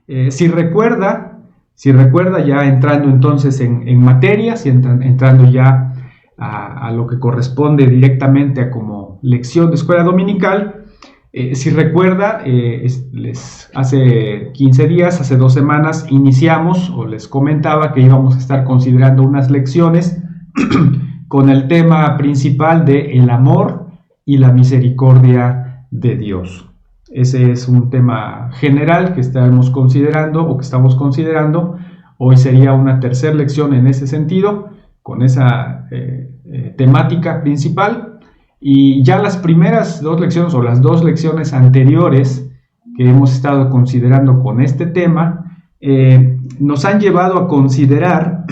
Si recuerda ya entrando entonces en materias y entrando ya a lo que corresponde directamente a como lección de escuela dominical, si recuerda, hace 15 días, hace 2 semanas, iniciamos o les comentaba que íbamos a estar considerando unas lecciones con el tema principal de el amor y la misericordia de Dios. Ese es un tema general que estamos considerando. Hoy sería una tercera lección en ese sentido, con esa temática principal. Y ya las primeras 2 lecciones o las 2 lecciones anteriores que hemos estado considerando con este tema nos han llevado a considerar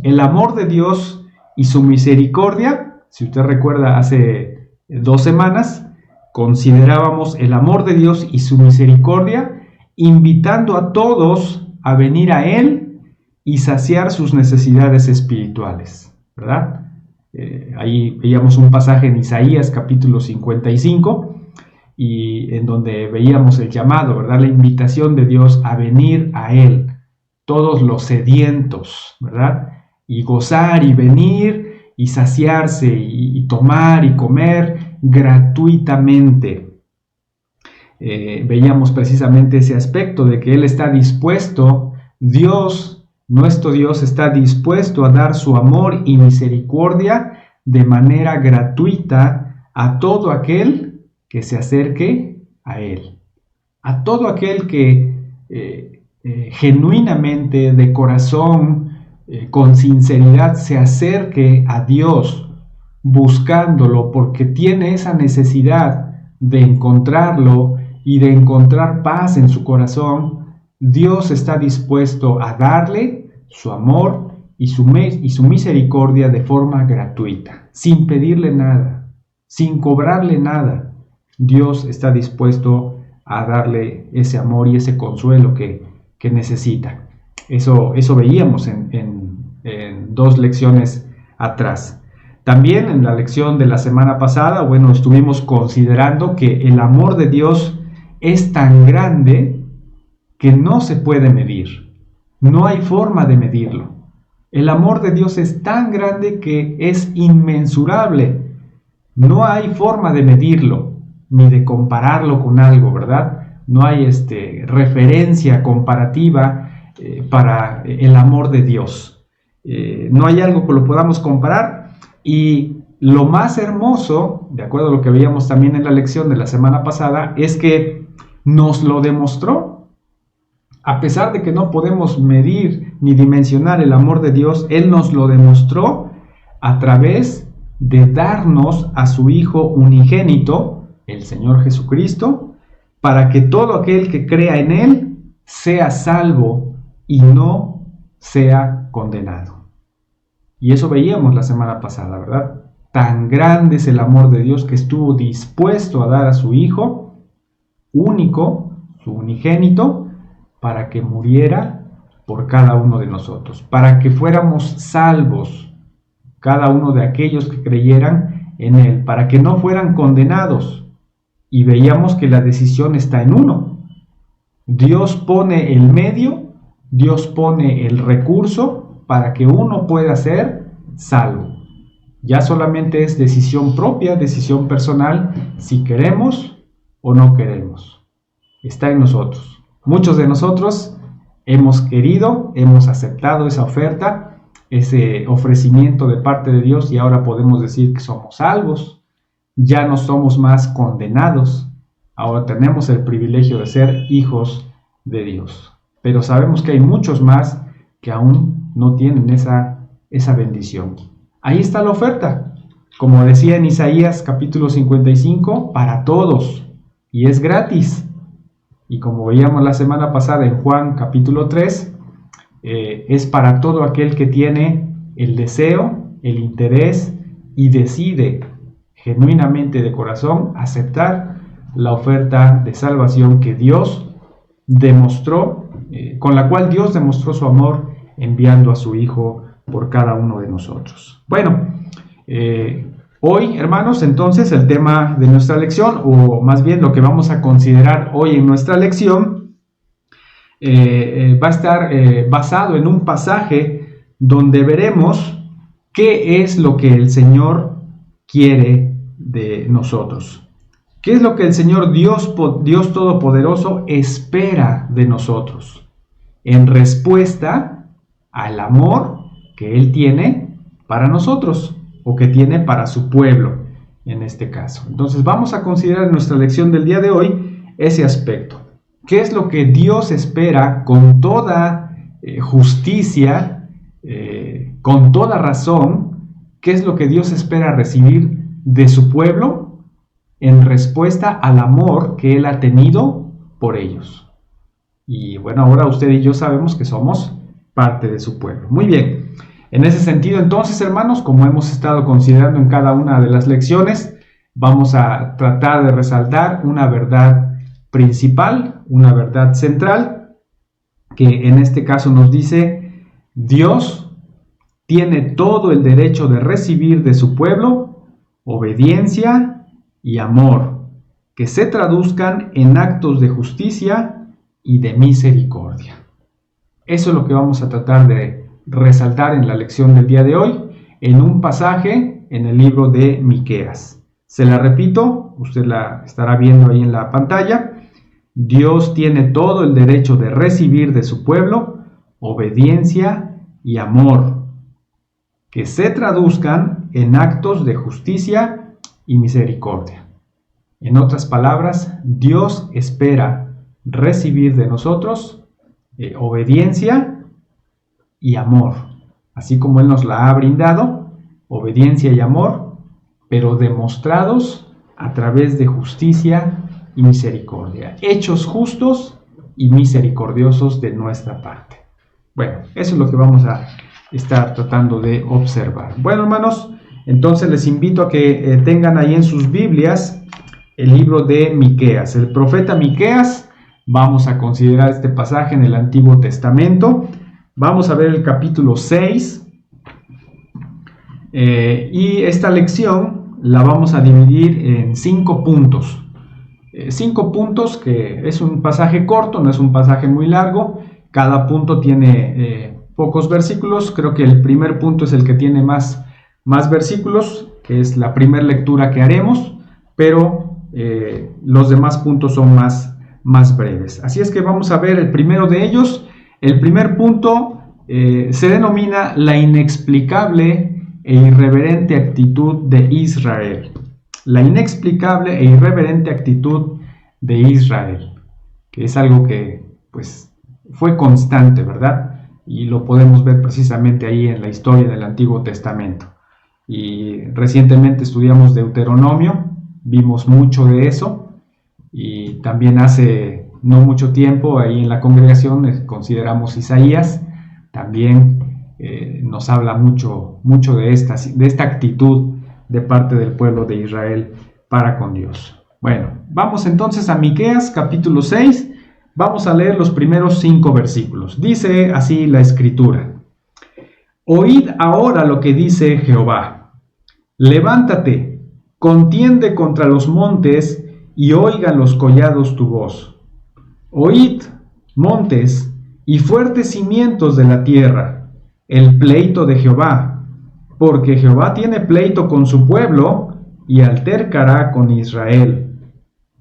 el amor de Dios y su misericordia. Si usted recuerda, hace 2 semanas considerábamos el amor de Dios y su misericordia, invitando a todos a venir a Él y saciar sus necesidades espirituales, ¿verdad? Ahí veíamos un pasaje en Isaías capítulo 55 y en donde veíamos el llamado, ¿verdad? La invitación de Dios a venir a Él, todos los sedientos, ¿verdad? Y gozar y venir y saciarse y tomar y comer gratuitamente. Veíamos precisamente ese aspecto de que Él está dispuesto, nuestro Dios está dispuesto a dar su amor y misericordia de manera gratuita a todo aquel que se acerque a Él. A todo aquel que genuinamente, de corazón, con sinceridad se acerque a Dios, buscándolo porque tiene esa necesidad de encontrarlo y de encontrar paz en su corazón. Dios está dispuesto a darle su amor y su misericordia de forma gratuita, sin pedirle nada, sin cobrarle nada. Dios está dispuesto a darle ese amor y ese consuelo que necesita. Eso veíamos en 2 lecciones atrás. También en la lección de la semana pasada, estuvimos considerando que el amor de Dios es tan grande que no se puede medir. No hay forma de medirlo. El amor de Dios es tan grande que es inmensurable. No hay forma de medirlo, ni de compararlo con algo, ¿verdad? No hay referencia comparativa para el amor de Dios. No hay algo que lo podamos comparar. Y lo más hermoso, de acuerdo a lo que veíamos también en la lección de la semana pasada, es que nos lo demostró. A pesar de que no podemos medir ni dimensionar el amor de Dios, Él nos lo demostró a través de darnos a su Hijo unigénito, el Señor Jesucristo, para que todo aquel que crea en Él sea salvo y no sea condenado. Y eso veíamos la semana pasada, ¿verdad? Tan grande es el amor de Dios que estuvo dispuesto a dar a su Hijo único, su unigénito, para que muriera por cada uno de nosotros, para que fuéramos salvos, cada uno de aquellos que creyeran en Él, para que no fueran condenados. Y veíamos que la decisión está en uno. Dios pone el medio, Dios pone el recurso para que uno pueda ser salvo. Ya solamente es decisión propia, decisión personal, si queremos o no queremos. Está en nosotros. Muchos de nosotros hemos querido, hemos aceptado esa oferta, ese ofrecimiento de parte de Dios, y ahora podemos decir que somos salvos. Ya no somos más condenados. Ahora tenemos el privilegio de ser hijos de Dios. Pero sabemos que hay muchos más que aún no tienen esa bendición. Ahí está la oferta. Como decía en Isaías capítulo 55, para todos. Y es gratis. Y como veíamos la semana pasada en Juan capítulo 3, es para todo aquel que tiene el deseo, el interés y decide genuinamente de corazón aceptar la oferta de salvación que Dios demostró, con la cual Dios demostró su amor enviando a su Hijo por cada uno de nosotros. Bueno, hoy, hermanos, entonces el tema de nuestra lección, o más bien lo que vamos a considerar hoy en nuestra lección, va a estar basado en un pasaje donde veremos qué es lo que el Señor quiere de nosotros. ¿Qué es lo que el Señor Dios Todopoderoso espera de nosotros? En respuesta al amor que Él tiene para nosotros, o que tiene para su pueblo, en este caso. Entonces vamos a considerar en nuestra lección del día de hoy ese aspecto. ¿Qué es lo que Dios espera con toda justicia, con toda razón? ¿Qué es lo que Dios espera recibir de su pueblo en respuesta al amor que Él ha tenido por ellos? Y bueno, ahora usted y yo sabemos que somos parte de su pueblo. Muy bien. En ese sentido, entonces, hermanos, como hemos estado considerando en cada una de las lecciones, vamos a tratar de resaltar una verdad principal, una verdad central, que en este caso nos dice: Dios tiene todo el derecho de recibir de su pueblo obediencia y amor, que se traduzcan en actos de justicia y de misericordia. Eso es lo que vamos a tratar de resaltar en la lección del día de hoy, en un pasaje en el libro de Miqueas. Se la repito, usted la estará viendo ahí en la pantalla. Dios tiene todo el derecho de recibir de su pueblo obediencia y amor, que se traduzcan en actos de justicia y misericordia. En otras palabras, Dios espera recibir de nosotros obediencia y amor, así como Él nos la ha brindado, obediencia y amor, pero demostrados a través de justicia y misericordia, hechos justos y misericordiosos de nuestra parte. Bueno, eso es lo que vamos a estar tratando de observar. Bueno, hermanos, entonces les invito a que tengan ahí en sus Biblias el libro de Miqueas, el profeta Miqueas. Vamos a considerar este pasaje en el Antiguo Testamento. Vamos a ver el capítulo 6 y esta lección la vamos a dividir en 5 puntos. 5 puntos, que es un pasaje corto, no es un pasaje muy largo. Cada punto tiene pocos versículos. Creo que el primer punto es el que tiene más versículos, que es la primera lectura que haremos, pero los demás puntos son más breves. Así es que vamos a ver el primero de ellos. El primer punto se denomina la inexplicable e irreverente actitud de Israel. La inexplicable e irreverente actitud de Israel, que es algo que pues fue constante, ¿verdad? Y lo podemos ver precisamente ahí en la historia del Antiguo Testamento. Y recientemente estudiamos Deuteronomio, vimos mucho de eso, y también hace no mucho tiempo ahí en la congregación consideramos Isaías. También nos habla mucho de esta actitud de parte del pueblo de Israel para con Dios. Bueno, vamos entonces a Miqueas capítulo 6. Vamos a leer los primeros 5 versículos. Dice así la Escritura: Oíd ahora lo que dice Jehová. Levántate, contiende contra los montes, y oigan los collados tu voz. Oíd, montes, y fuertes cimientos de la tierra, el pleito de Jehová, porque Jehová tiene pleito con su pueblo, y altercará con Israel.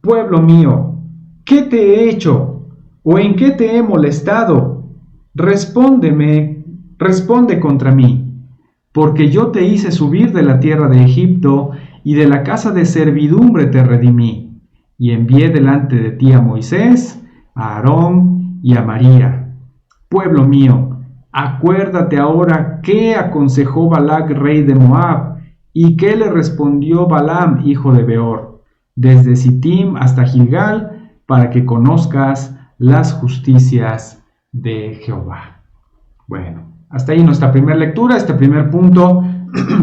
Pueblo mío, ¿qué te he hecho? ¿O en qué te he molestado? Respóndeme, responde contra mí, porque yo te hice subir de la tierra de Egipto, y de la casa de servidumbre te redimí, y envié delante de ti a Moisés, a Aarón y a María. Pueblo mío, acuérdate ahora qué aconsejó Balac, rey de Moab, y qué le respondió Balaam, hijo de Beor, desde Sittim hasta Gilgal, para que conozcas las justicias de Jehová. Bueno, hasta ahí nuestra primera lectura, este primer punto.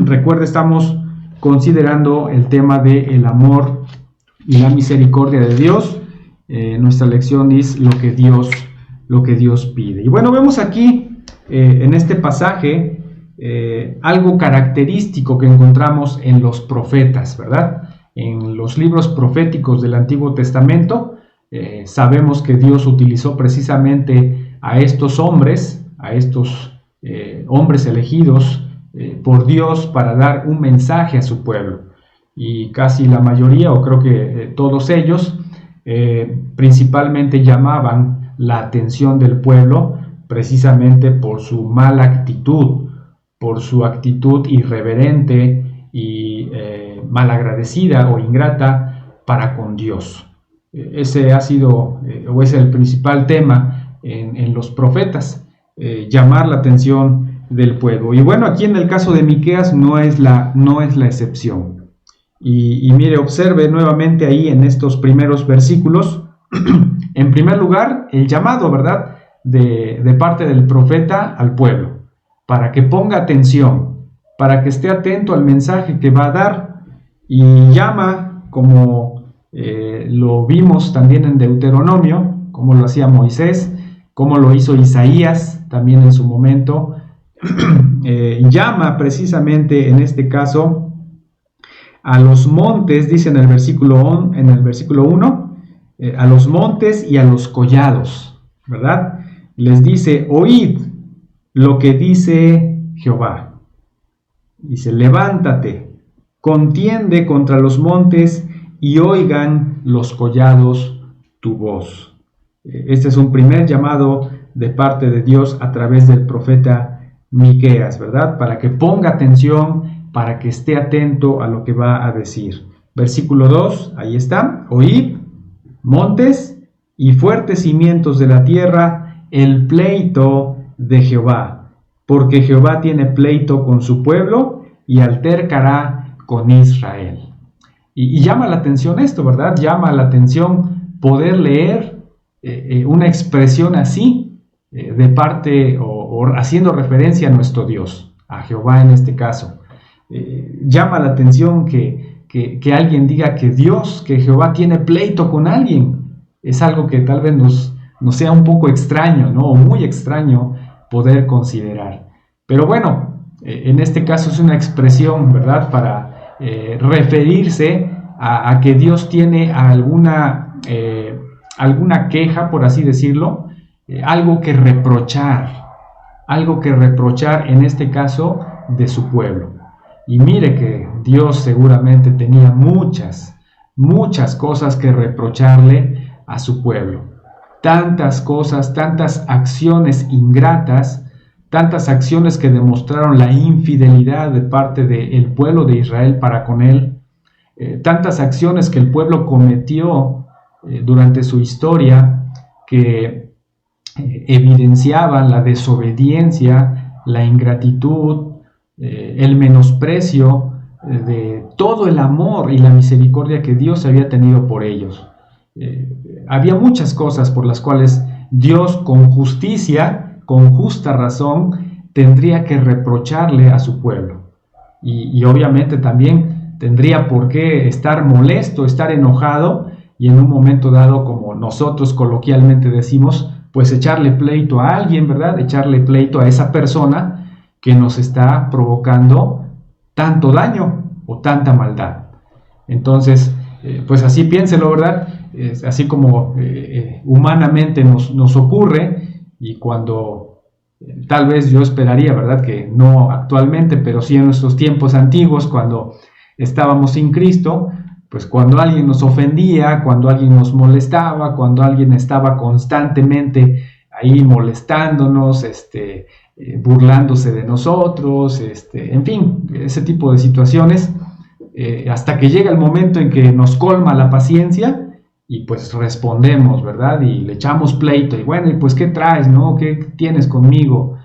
Recuerda, estamos considerando el tema del amor y la misericordia de Dios. Nuestra lección es lo que Dios pide. Y bueno, vemos aquí en este pasaje algo característico que encontramos en los profetas, ¿verdad? En los libros proféticos del Antiguo Testamento Sabemos que Dios utilizó precisamente a estos hombres, hombres elegidos por Dios para dar un mensaje a su pueblo. Y casi la mayoría, o creo que todos ellos, principalmente llamaban la atención del pueblo precisamente por su mala actitud, por su actitud irreverente y malagradecida o ingrata para con Dios. Ese ha sido o es el principal tema en los profetas, llamar la atención del pueblo. Y bueno, aquí en el caso de Miqueas no es la excepción. Y mire, observe nuevamente ahí en estos primeros versículos, en primer lugar, el llamado, ¿verdad?, de parte del profeta al pueblo, para que ponga atención, para que esté atento al mensaje que va a dar, y llama, como lo vimos también en Deuteronomio, como lo hacía Moisés, como lo hizo Isaías también en su momento, llama precisamente en este caso a los montes, dice en el versículo 1, a los montes y a los collados, ¿verdad? Les dice: oíd lo que dice Jehová. Dice: levántate, contiende contra los montes y oigan los collados tu voz. Este es un primer llamado de parte de Dios a través del profeta Miqueas, ¿verdad? Para que ponga atención, para que esté atento a lo que va a decir. Versículo 2, ahí está: oíd, montes y fuertes cimientos de la tierra, el pleito de Jehová, porque Jehová tiene pleito con su pueblo y altercará con Israel. Y llama la atención esto, ¿verdad? Llama la atención poder leer una expresión así de parte o haciendo referencia a nuestro Dios, a Jehová en este caso. Llama la atención que alguien diga que Jehová tiene pleito con alguien. Es algo que tal vez nos sea un poco extraño, ¿no? O muy extraño poder considerar. Pero bueno, en este caso es una expresión, ¿verdad?, para referirse a que Dios tiene alguna queja, por así decirlo, algo que reprochar en este caso de su pueblo. Y mire que Dios seguramente tenía muchas cosas que reprocharle a su pueblo. Tantas cosas, tantas acciones ingratas, tantas acciones que demostraron la infidelidad de parte del pueblo de Israel para con él, tantas acciones que el pueblo cometió durante su historia que evidenciaban la desobediencia, la ingratitud, el menosprecio de todo el amor y la misericordia que Dios había tenido por ellos. Había muchas cosas por las cuales Dios, con justicia, con justa razón, tendría que reprocharle a su pueblo. Y obviamente también tendría por qué estar molesto, estar enojado, y en un momento dado, como nosotros coloquialmente decimos, pues echarle pleito a alguien, ¿verdad? Echarle pleito a esa persona que nos está provocando tanto daño o tanta maldad. Entonces, pues así piénselo, ¿verdad? Así como humanamente nos ocurre, y cuando tal vez yo esperaría, ¿verdad?, que no actualmente, pero sí en nuestros tiempos antiguos, cuando estábamos sin Cristo, pues cuando alguien nos ofendía, cuando alguien nos molestaba, cuando alguien estaba constantemente ahí molestándonos, burlándose de nosotros, en fin, ese tipo de situaciones, hasta que llega el momento en que nos colma la paciencia y pues respondemos, ¿verdad? Y le echamos pleito, y bueno, y pues ¿qué traes, no? ¿Qué tienes conmigo?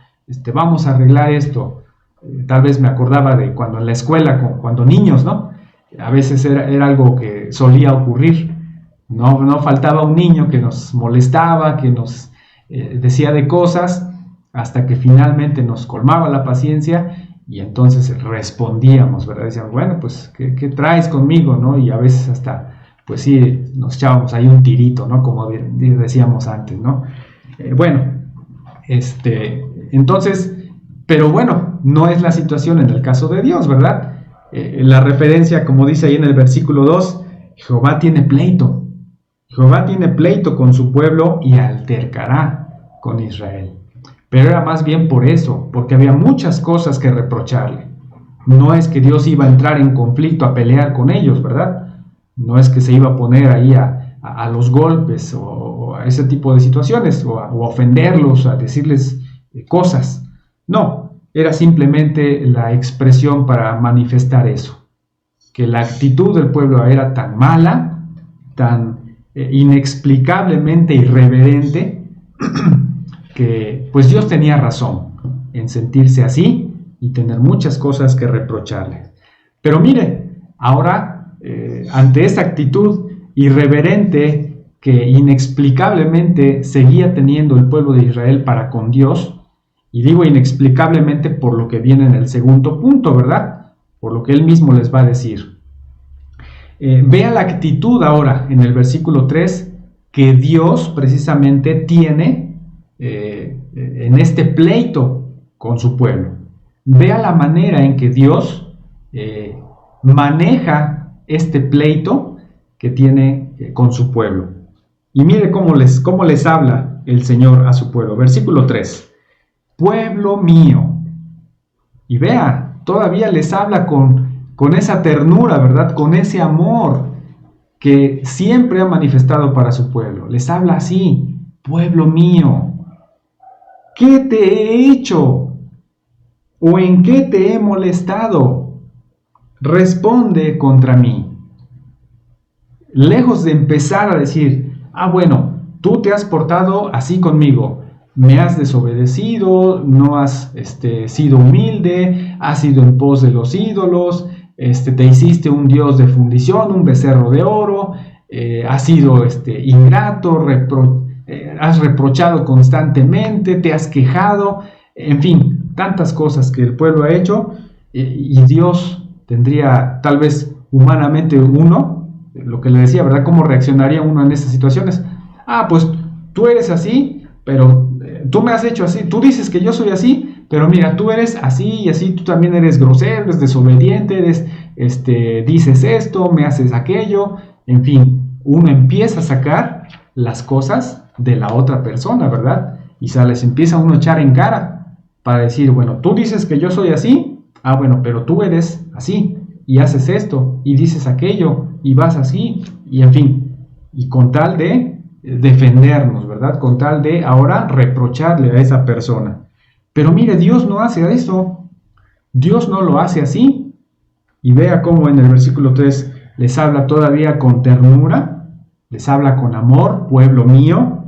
Vamos a arreglar esto. Tal vez me acordaba de cuando en la escuela, cuando niños, ¿no? A veces era algo que solía ocurrir. No faltaba un niño que nos molestaba, que nos decía de cosas, hasta que finalmente nos colmaba la paciencia y entonces respondíamos, ¿verdad? Decíamos, bueno, pues, ¿qué traes conmigo, no? Y a veces hasta, pues sí, nos echábamos ahí un tirito, ¿no? Como decíamos antes, ¿no? Entonces, pero bueno, no es la situación en el caso de Dios, ¿verdad? La referencia, como dice ahí en el versículo 2, Jehová tiene pleito. Jehová tiene pleito con su pueblo y altercará con Israel. Pero era más bien por eso, porque había muchas cosas que reprocharle. No es que Dios iba a entrar en conflicto a pelear con ellos, ¿verdad? No es que se iba a poner ahí a los golpes o a ese tipo de situaciones, o a ofenderlos, a decirles cosas. No, era simplemente la expresión para manifestar eso, que la actitud del pueblo era tan mala, tan inexplicablemente irreverente, que pues Dios tenía razón en sentirse así y tener muchas cosas que reprocharle. Pero mire, ahora ante esta actitud irreverente que inexplicablemente seguía teniendo el pueblo de Israel para con Dios, y digo inexplicablemente por lo que viene en el segundo punto, ¿verdad? Por lo que él mismo les va a decir. Vea la actitud ahora en el versículo 3 que Dios precisamente tiene en este pleito con su pueblo. Vea la manera en que Dios maneja este pleito que tiene con su pueblo. Y mire cómo les habla el Señor a su pueblo. Versículo 3. Pueblo mío. Y vea, todavía les habla con esa ternura, ¿verdad? Con ese amor que siempre ha manifestado para su pueblo. Les habla así: pueblo mío, ¿qué te he hecho? ¿O en qué te he molestado? Responde contra mí. Lejos de empezar a decir, bueno, tú te has portado así conmigo, me has desobedecido, no has sido humilde, has ido en pos de los ídolos, te hiciste un dios de fundición, un becerro de oro, has sido ingrato, has reprochado constantemente, te has quejado, en fin, tantas cosas que el pueblo ha hecho, y Dios tendría tal vez humanamente lo que le decía, ¿verdad? ¿Cómo reaccionaría uno en esas situaciones? Pues tú eres así, pero tú me has hecho así, tú dices que yo soy así, pero mira, tú eres así y así, tú también eres grosero, eres desobediente, dices esto, me haces aquello, en fin, uno empieza a sacar las cosas de la otra persona, ¿verdad? Y se les empieza uno a echar en cara para decir, bueno, tú dices que yo soy así, bueno, pero tú eres así, y haces esto, y dices aquello, y vas así, y en fin, y con tal de defendernos, ¿verdad? Con tal de ahora reprocharle a esa persona. Pero mire, Dios no hace eso, Dios no lo hace así, y vea cómo en el versículo 3 les habla todavía con ternura, les habla con amor, pueblo mío,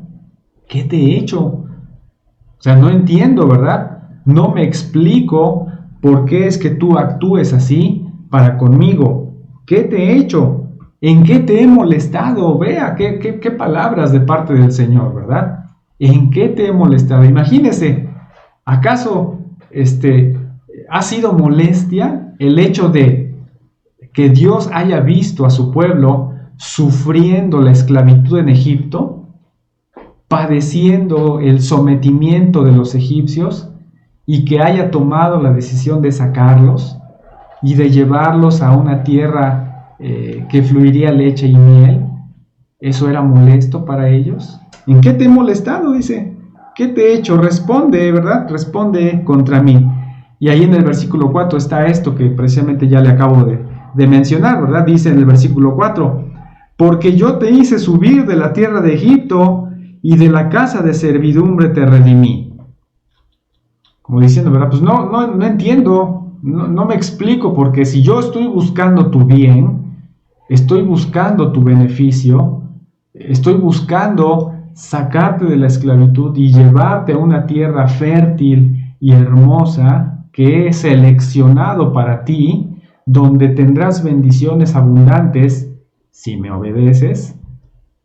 ¿qué te he hecho? O sea, no entiendo, ¿verdad? No me explico por qué es que tú actúes así para conmigo. ¿Qué te he hecho? ¿En qué te he molestado? Vea, qué palabras de parte del Señor, ¿verdad? ¿En qué te he molestado? Imagínese, ¿acaso ha sido molestia el hecho de que Dios haya visto a su pueblo sufriendo la esclavitud en Egipto, padeciendo el sometimiento de los egipcios, y que haya tomado la decisión de sacarlos y de llevarlos a una tierra que fluiría leche y miel? ¿Eso era molesto para ellos? ¿En qué te he molestado? Dice. ¿Qué te he hecho? Responde, ¿verdad? Responde contra mí. Y ahí en el versículo 4 está esto que precisamente ya le acabo de mencionar, ¿verdad? Dice en el versículo 4, porque yo te hice subir de la tierra de Egipto y de la casa de servidumbre te redimí. Como diciendo, ¿verdad? Pues no entiendo, no me explico, porque si yo estoy buscando tu bien, estoy buscando tu beneficio, estoy buscando sacarte de la esclavitud y llevarte a una tierra fértil y hermosa que he seleccionado para ti, donde tendrás bendiciones abundantes si me obedeces.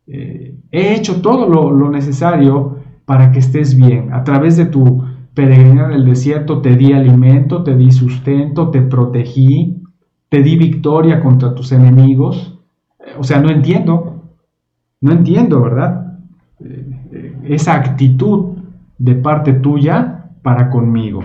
He hecho todo lo necesario para que estés bien. A través de tu peregrinar en el desierto te di alimento, te di sustento, te protegí, te di victoria contra tus enemigos. O sea, no entiendo, ¿verdad? Esa actitud de parte tuya para conmigo.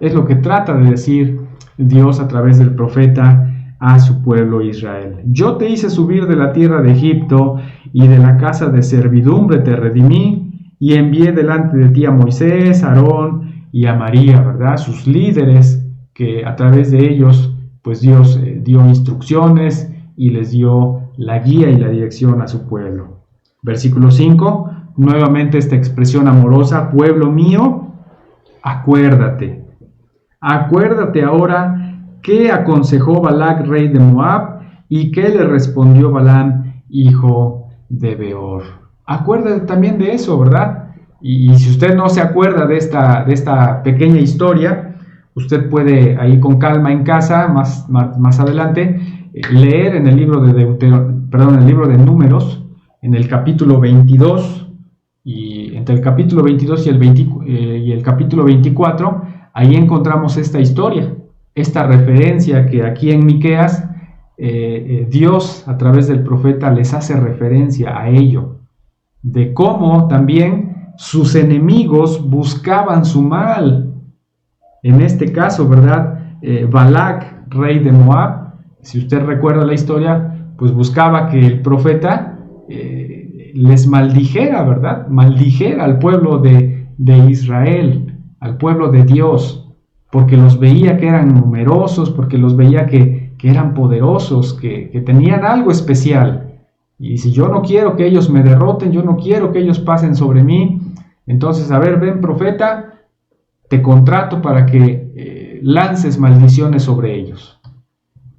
Es lo que trata de decir Dios a través del profeta a su pueblo Israel. Yo te hice subir de la tierra de Egipto y de la casa de servidumbre te redimí y envié delante de ti a Moisés, a Aarón y a María, ¿verdad? Sus líderes, que a través de ellos, pues Dios dio instrucciones y les dio la guía y la dirección a su pueblo. Versículo 5, nuevamente esta expresión amorosa: pueblo mío, acuérdate. Acuérdate ahora qué aconsejó Balac, rey de Moab, y qué le respondió Balaam, hijo de Beor. Acuérdate también de eso, ¿verdad? Y si usted no se acuerda de esta pequeña historia, usted puede ahí con calma en casa, más adelante, leer en el libro el libro de Números, en el capítulo 22, y entre el capítulo 22 y el capítulo 24, ahí encontramos esta historia, esta referencia que aquí en Miqueas, Dios a través del profeta les hace referencia a ello, de cómo también sus enemigos buscaban su mal. En este caso, ¿verdad? Balac, rey de Moab, si usted recuerda la historia, pues buscaba que el profeta les maldijera, ¿verdad? Maldijera al pueblo de Israel, al pueblo de Dios, porque los veía que eran numerosos, porque los veía que eran poderosos, que tenían algo especial. Y si yo no quiero que ellos me derroten, yo no quiero que ellos pasen sobre mí, entonces, a ver, ven profeta, te contrato para que lances maldiciones sobre ellos.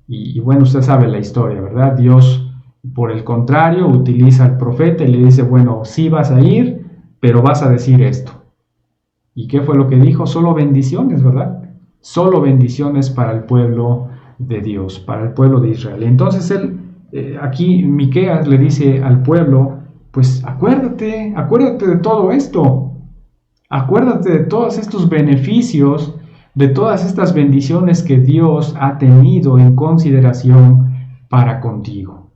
Y bueno, usted sabe la historia, ¿verdad? Dios, por el contrario, utiliza al profeta y le dice, bueno, sí vas a ir, pero vas a decir esto. ¿Y qué fue lo que dijo? Solo bendiciones, ¿verdad? Solo bendiciones para el pueblo de Dios, para el pueblo de Israel. Entonces él, aquí Miqueas le dice al pueblo, pues acuérdate de todo esto. Acuérdate de todos estos beneficios, de todas estas bendiciones que Dios ha tenido en consideración para contigo.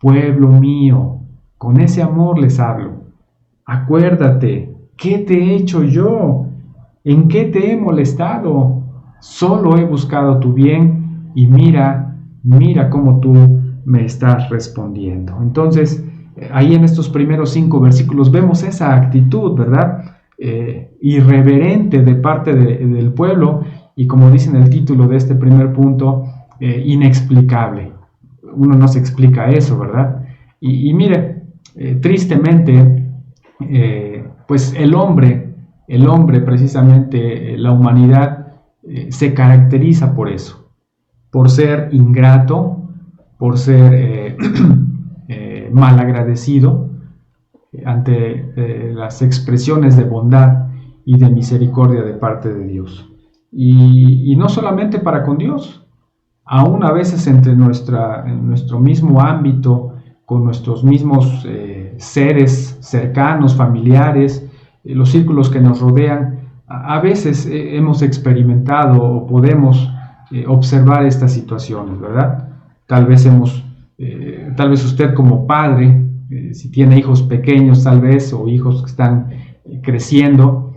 Pueblo mío, con ese amor les hablo. Acuérdate, ¿qué te he hecho yo? ¿En qué te he molestado? Solo he buscado tu bien y mira cómo tú me estás respondiendo. Entonces, ahí en estos primeros 5 versículos vemos esa actitud, ¿verdad? Irreverente de parte del pueblo y, como dice en el título de este primer punto, inexplicable. Uno no se explica eso, ¿verdad? Y mire, tristemente, pues el hombre precisamente, la humanidad, se caracteriza por eso, por ser ingrato, por ser malagradecido ante las expresiones de bondad y de misericordia de parte de Dios. Y no solamente para con Dios, aún a veces en nuestro mismo ámbito, con nuestros mismos seres cercanos, familiares, los círculos que nos rodean, a veces hemos experimentado o podemos observar estas situaciones, ¿verdad? Tal vez usted como padre, si tiene hijos pequeños tal vez, o hijos que están creciendo,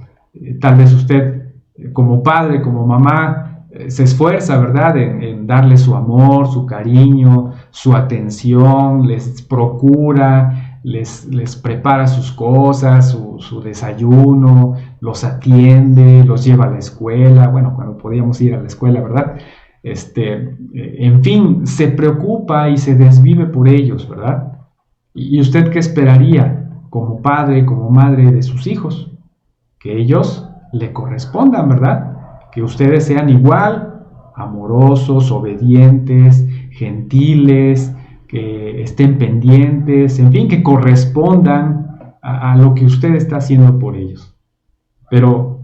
tal vez usted como padre, como mamá, se esfuerza, ¿verdad?, en darles su amor, su cariño, su atención, les procura, les prepara sus cosas, su desayuno, los atiende, los lleva a la escuela, bueno, cuando podíamos ir a la escuela, ¿verdad? En fin, se preocupa y se desvive por ellos, ¿verdad? ¿Y usted qué esperaría como padre, como madre de sus hijos? Que ellos le correspondan, ¿verdad? Que ustedes sean igual, amorosos, obedientes, gentiles, que estén pendientes, en fin, que correspondan a lo que usted está haciendo por ellos. Pero,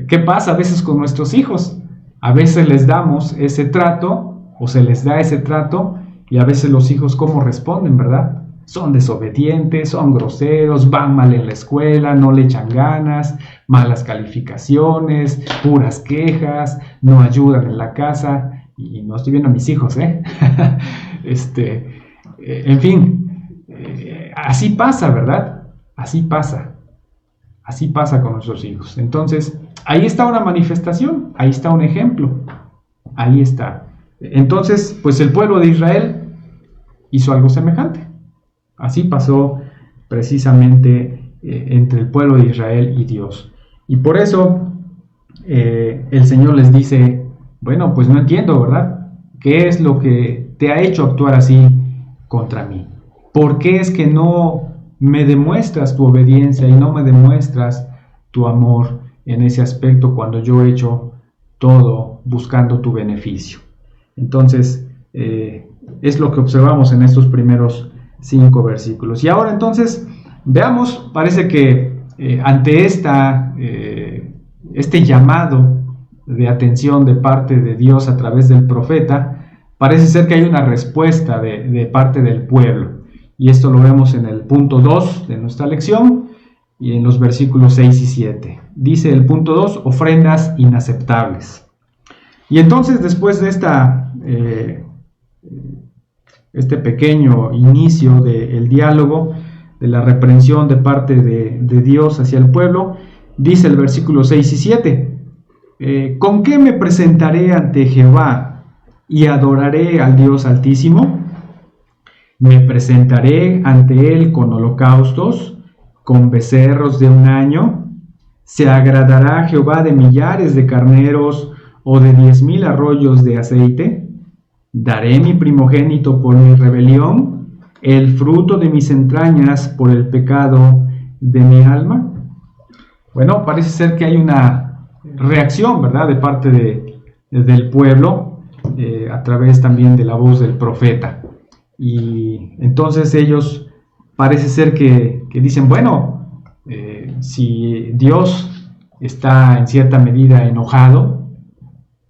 ¿qué pasa a veces con nuestros hijos? A veces les damos ese trato, o se les da ese trato, y a veces los hijos, ¿cómo responden, verdad? Son desobedientes, son groseros, van mal en la escuela, no le echan ganas, malas calificaciones, puras quejas, no ayudan en la casa. Y no estoy viendo a mis hijos, ¿eh? En fin, así pasa, ¿verdad? Así pasa con nuestros hijos. Entonces, ahí está una manifestación, ahí está un ejemplo, ahí está. Entonces, pues el pueblo de Israel hizo algo semejante. Así pasó precisamente entre el pueblo de Israel y Dios. Y por eso el Señor les dice, bueno, pues no entiendo, ¿verdad? ¿Qué es lo que te ha hecho actuar así contra mí? ¿Por qué es que no me demuestras tu obediencia y no me demuestras tu amor en ese aspecto cuando yo he hecho todo buscando tu beneficio? Entonces, es lo que observamos en estos primeros 5 versículos. Y ahora entonces, veamos, parece que ante este llamado de atención de parte de Dios a través del profeta, parece ser que hay una respuesta de parte del pueblo. Y esto lo vemos en el punto 2 de nuestra lección y en los versículos 6 y 7. Dice el punto 2, ofrendas inaceptables. Y entonces, después de este pequeño inicio del diálogo, de la reprensión de parte de Dios hacia el pueblo, dice el versículo 6 y 7, ¿con qué me presentaré ante Jehová y adoraré al Dios Altísimo? Me presentaré ante él con holocaustos, con becerros de un año. ¿Se agradará Jehová de millares de carneros o de 10,000 arroyos de aceite? ¿Daré mi primogénito por mi rebelión, el fruto de mis entrañas por el pecado de mi alma? Bueno, parece ser que hay una reacción, ¿verdad?, de parte del pueblo, a través también de la voz del profeta. Y entonces ellos parece ser que dicen, bueno, si Dios está en cierta medida enojado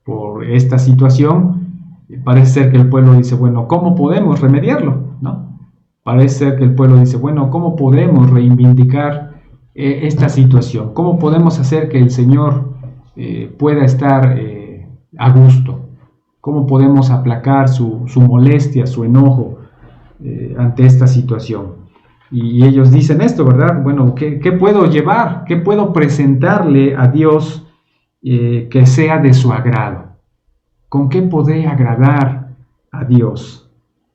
por esta situación, parece ser que el pueblo dice, bueno, ¿cómo podemos remediarlo? ¿No? Parece ser que el pueblo dice, bueno, ¿cómo podemos reivindicar esta situación? ¿Cómo podemos hacer que el Señor pueda estar a gusto? ¿Cómo podemos aplacar su molestia, su enojo ante esta situación? Y ellos dicen esto, ¿verdad? Bueno, ¿qué puedo llevar? ¿Qué puedo presentarle a Dios que sea de su agrado? ¿Con qué podré agradar a Dios?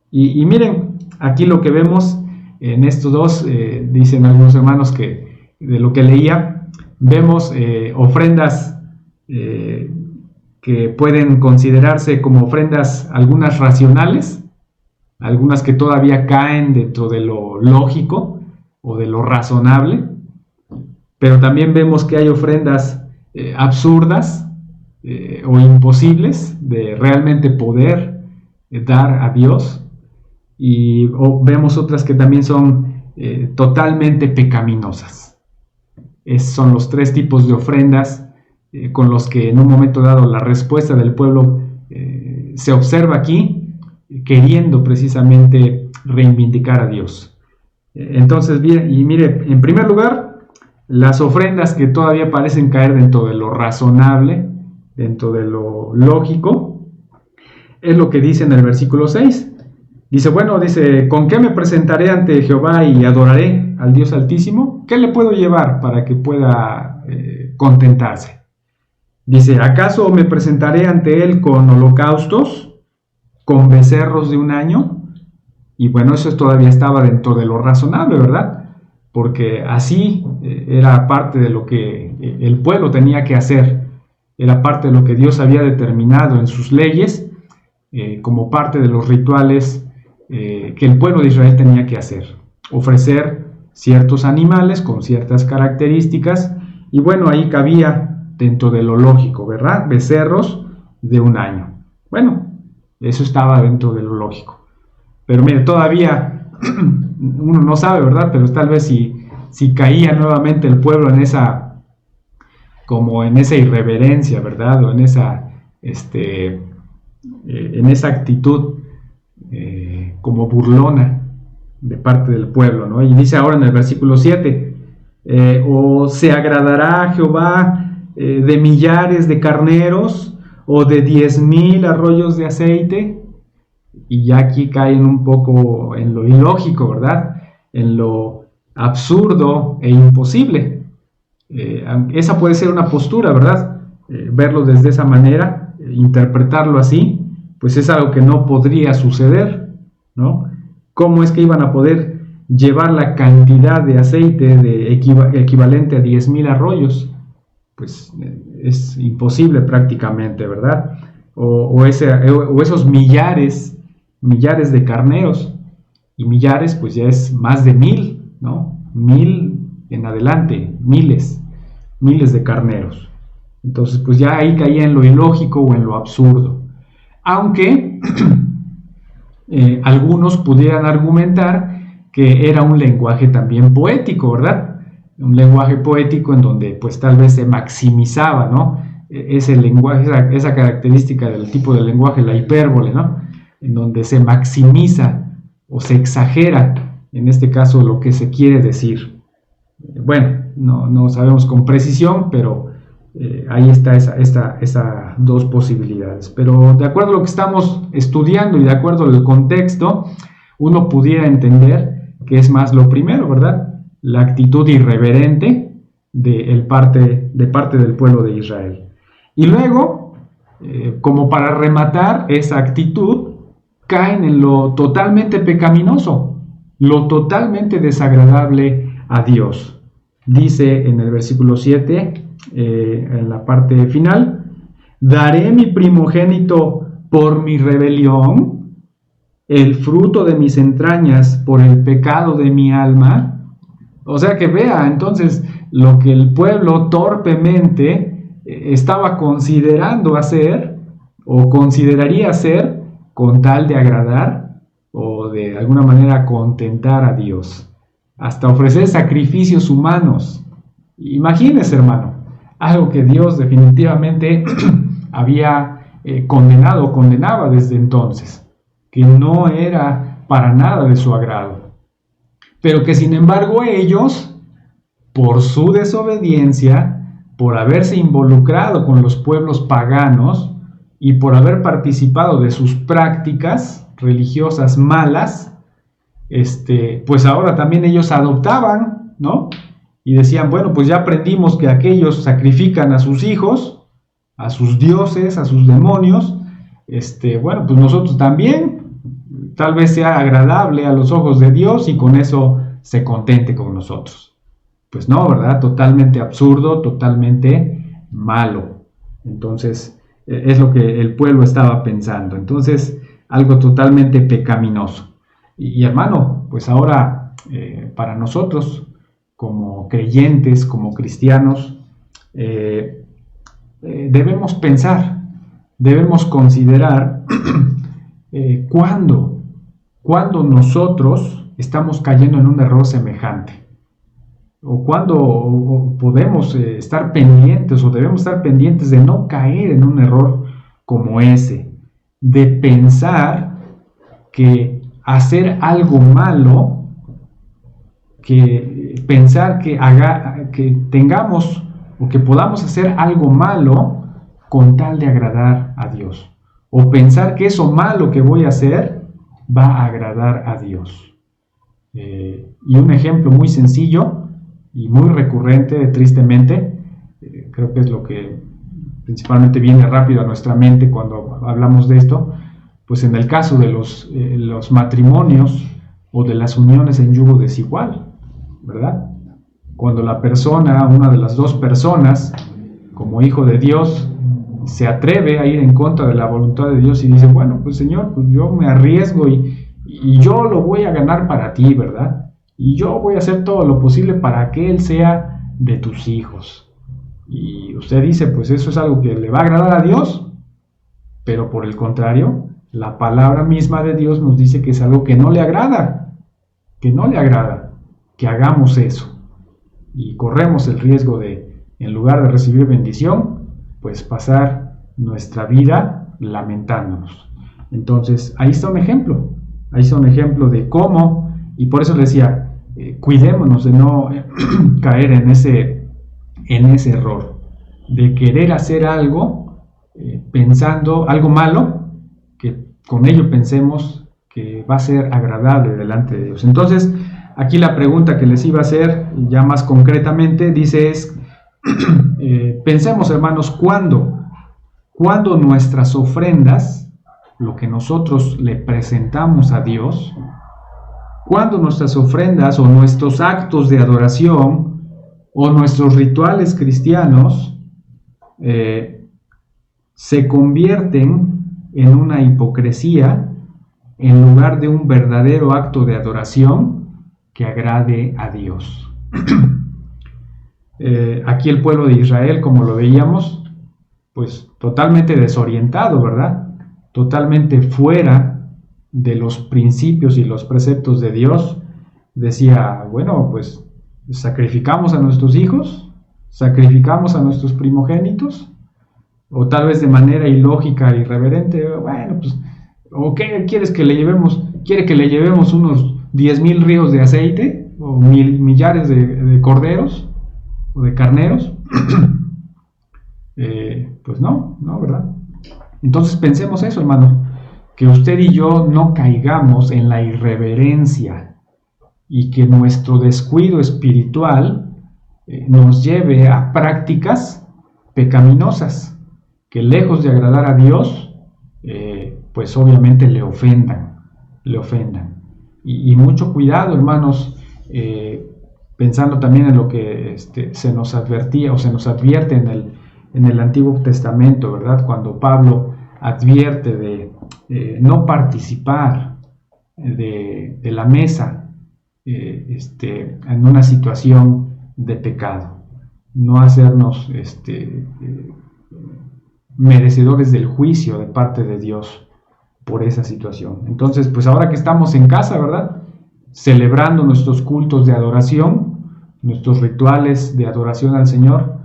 Y miren, aquí lo que vemos en estos dos, dicen algunos hermanos que de lo que leía, vemos ofrendas que pueden considerarse como ofrendas, algunas racionales, algunas que todavía caen dentro de lo lógico o de lo razonable, pero también vemos que hay ofrendas absurdas o imposibles de realmente poder dar a Dios, y vemos otras que también son totalmente pecaminosas. Son los 3 tipos de ofrendas con los que en un momento dado la respuesta del pueblo se observa aquí, queriendo precisamente reivindicar a Dios. Entonces, mire, en primer lugar, las ofrendas que todavía parecen caer dentro de lo razonable, dentro de lo lógico, es lo que dice en el versículo 6. Dice, bueno, ¿con qué me presentaré ante Jehová y adoraré al Dios Altísimo? ¿Qué le puedo llevar para que pueda contentarse? Dice, ¿acaso me presentaré ante él con holocaustos, con becerros de un año? Y bueno, eso todavía estaba dentro de lo razonable, ¿verdad? Porque así era parte de lo que el pueblo tenía que hacer, era parte de lo que Dios había determinado en sus leyes, como parte de los rituales que el pueblo de Israel tenía que hacer, ofrecer ciertos animales con ciertas características, y bueno, ahí cabía dentro de lo lógico, ¿verdad? Becerros de un año. Bueno, eso estaba dentro de lo lógico. Pero mire, todavía uno no sabe, ¿verdad? Pero tal vez si caía nuevamente el pueblo en esa irreverencia, ¿verdad? O en esa actitud como burlona de parte del pueblo, ¿no? Y dice ahora en el versículo 7, o se agradará a Jehová de millares de carneros o de 10,000 arroyos de aceite. Y ya aquí caen un poco en lo ilógico, ¿verdad? En lo absurdo e imposible. Esa puede ser una postura, ¿verdad? Verlo desde esa manera, interpretarlo así, pues es algo que no podría suceder, ¿no? ¿Cómo es que iban a poder llevar la cantidad de aceite equivalente a 10,000 arroyos? Pues es imposible prácticamente, ¿verdad? O esos millares de carneros, y millares pues ya es más de 1,000, ¿no? 1,000 en adelante, miles de carneros. Entonces pues ya ahí caía en lo ilógico o en lo absurdo. Aunque algunos pudieran argumentar que era un lenguaje también poético, ¿verdad? Un lenguaje poético en donde pues tal vez se maximizaba, ¿no? Ese lenguaje, esa característica del tipo de lenguaje, la hipérbole, ¿no? En donde se maximiza o se exagera, en este caso, lo que se quiere decir. Bueno, no sabemos con precisión, pero ahí está esas dos posibilidades. Pero de acuerdo a lo que estamos estudiando y de acuerdo al contexto, uno pudiera entender que es más lo primero, ¿verdad? La actitud irreverente de parte del pueblo de Israel. Y luego, como para rematar esa actitud, caen en lo totalmente pecaminoso, lo totalmente desagradable a Dios. Dice en el versículo 7, en la parte final, daré mi primogénito por mi rebelión, el fruto de mis entrañas por el pecado de mi alma. O sea que vea entonces lo que el pueblo torpemente estaba considerando hacer o consideraría hacer con tal de agradar o de alguna manera contentar a Dios, hasta ofrecer sacrificios humanos. Imagínese, hermano, algo que Dios definitivamente había condenaba desde entonces, que no era para nada de su agrado, pero que sin embargo ellos, por su desobediencia, por haberse involucrado con los pueblos paganos y por haber participado de sus prácticas religiosas malas, pues ahora también ellos adoptaban, ¿no? Y decían, bueno, pues ya aprendimos que aquellos sacrifican a sus hijos, a sus dioses, a sus demonios, bueno, pues nosotros también, tal vez sea agradable a los ojos de Dios y con eso se contente con nosotros. Pues no, ¿verdad? Totalmente absurdo, totalmente malo. Entonces, es lo que el pueblo estaba pensando. Entonces, algo totalmente pecaminoso. Y hermano, pues ahora, para nosotros, como creyentes, como cristianos, debemos pensar, debemos considerar cuándo nosotros estamos cayendo en un error semejante, o cuándo podemos estar pendientes o debemos estar pendientes de no caer en un error como ese, de pensar que hacer algo malo, que pensar que tengamos o que podamos hacer algo malo con tal de agradar a Dios, o pensar que eso malo que voy a hacer va a agradar a Dios. Y un ejemplo muy sencillo y muy recurrente, tristemente, creo que es lo que principalmente viene rápido a nuestra mente cuando hablamos de esto, pues en el caso de los matrimonios o de las uniones en yugo desigual, ¿verdad? Cuando la persona, una de las dos personas, como hijo de Dios, se atreve a ir en contra de la voluntad de Dios y dice, bueno, pues Señor, pues yo me arriesgo y yo lo voy a ganar para ti, ¿verdad? Y yo voy a hacer todo lo posible para que Él sea de tus hijos. Y usted dice, pues eso es algo que le va a agradar a Dios, pero por el contrario, la palabra misma de Dios nos dice que es algo que no le agrada, que hagamos eso. Y corremos el riesgo de, en lugar de recibir bendición, pues pasar nuestra vida lamentándonos. Entonces, ahí está un ejemplo de cómo, y por eso le decía, cuidémonos de no caer en ese error, de querer hacer algo pensando algo malo, que con ello pensemos que va a ser agradable delante de Dios. Entonces, aquí la pregunta que les iba a hacer, ya más concretamente, dice es, pensemos, hermanos, ¿cuándo nuestras ofrendas lo que nosotros le presentamos a Dios, cuando nuestras ofrendas o nuestros actos de adoración o nuestros rituales cristianos se convierten en una hipocresía en lugar de un verdadero acto de adoración que agrade a Dios. Aquí el pueblo de Israel, como lo veíamos, pues totalmente desorientado, ¿verdad? Totalmente fuera de los principios y los preceptos de Dios. Decía, bueno, pues sacrificamos a nuestros hijos, sacrificamos a nuestros primogénitos, o tal vez de manera ilógica e irreverente, bueno, pues, ¿o qué quieres que le llevemos? ¿Quiere que le llevemos unos 10,000 ríos de aceite? ¿O millares de corderos? ¿O de carneros? Pues no, ¿verdad? Entonces pensemos eso, hermano, que usted y yo no caigamos en la irreverencia y que nuestro descuido espiritual nos lleve a prácticas pecaminosas que lejos de agradar a Dios, pues obviamente le ofendan. Y mucho cuidado, hermanos, pensando también en lo que se nos advertía o se nos advierte en el Antiguo Testamento, ¿verdad? Cuando Pablo advierte de no participar de la mesa en una situación de pecado, no hacernos merecedores del juicio de parte de Dios por esa situación. Entonces, pues ahora que estamos en casa, ¿verdad?, celebrando nuestros cultos de adoración, nuestros rituales de adoración al Señor.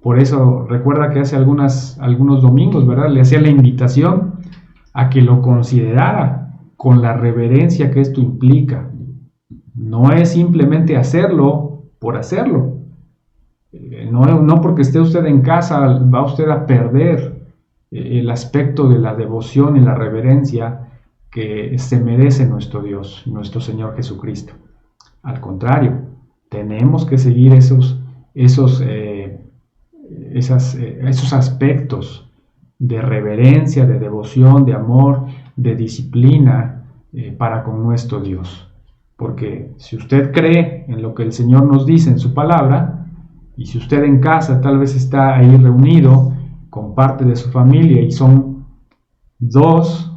Por eso recuerda que hace algunos domingos, ¿verdad?, le hacía la invitación a que lo considerara con la reverencia que esto implica. No es simplemente hacerlo por hacerlo. No porque esté usted en casa va usted a perder el aspecto de la devoción y la reverencia que se merece nuestro Dios, nuestro Señor Jesucristo. Al contrario, tenemos que seguir esos aspectos de reverencia, de devoción, de amor, de disciplina para con nuestro Dios. Porque si usted cree en lo que el Señor nos dice en su palabra, y si usted en casa tal vez está ahí reunido con parte de su familia y son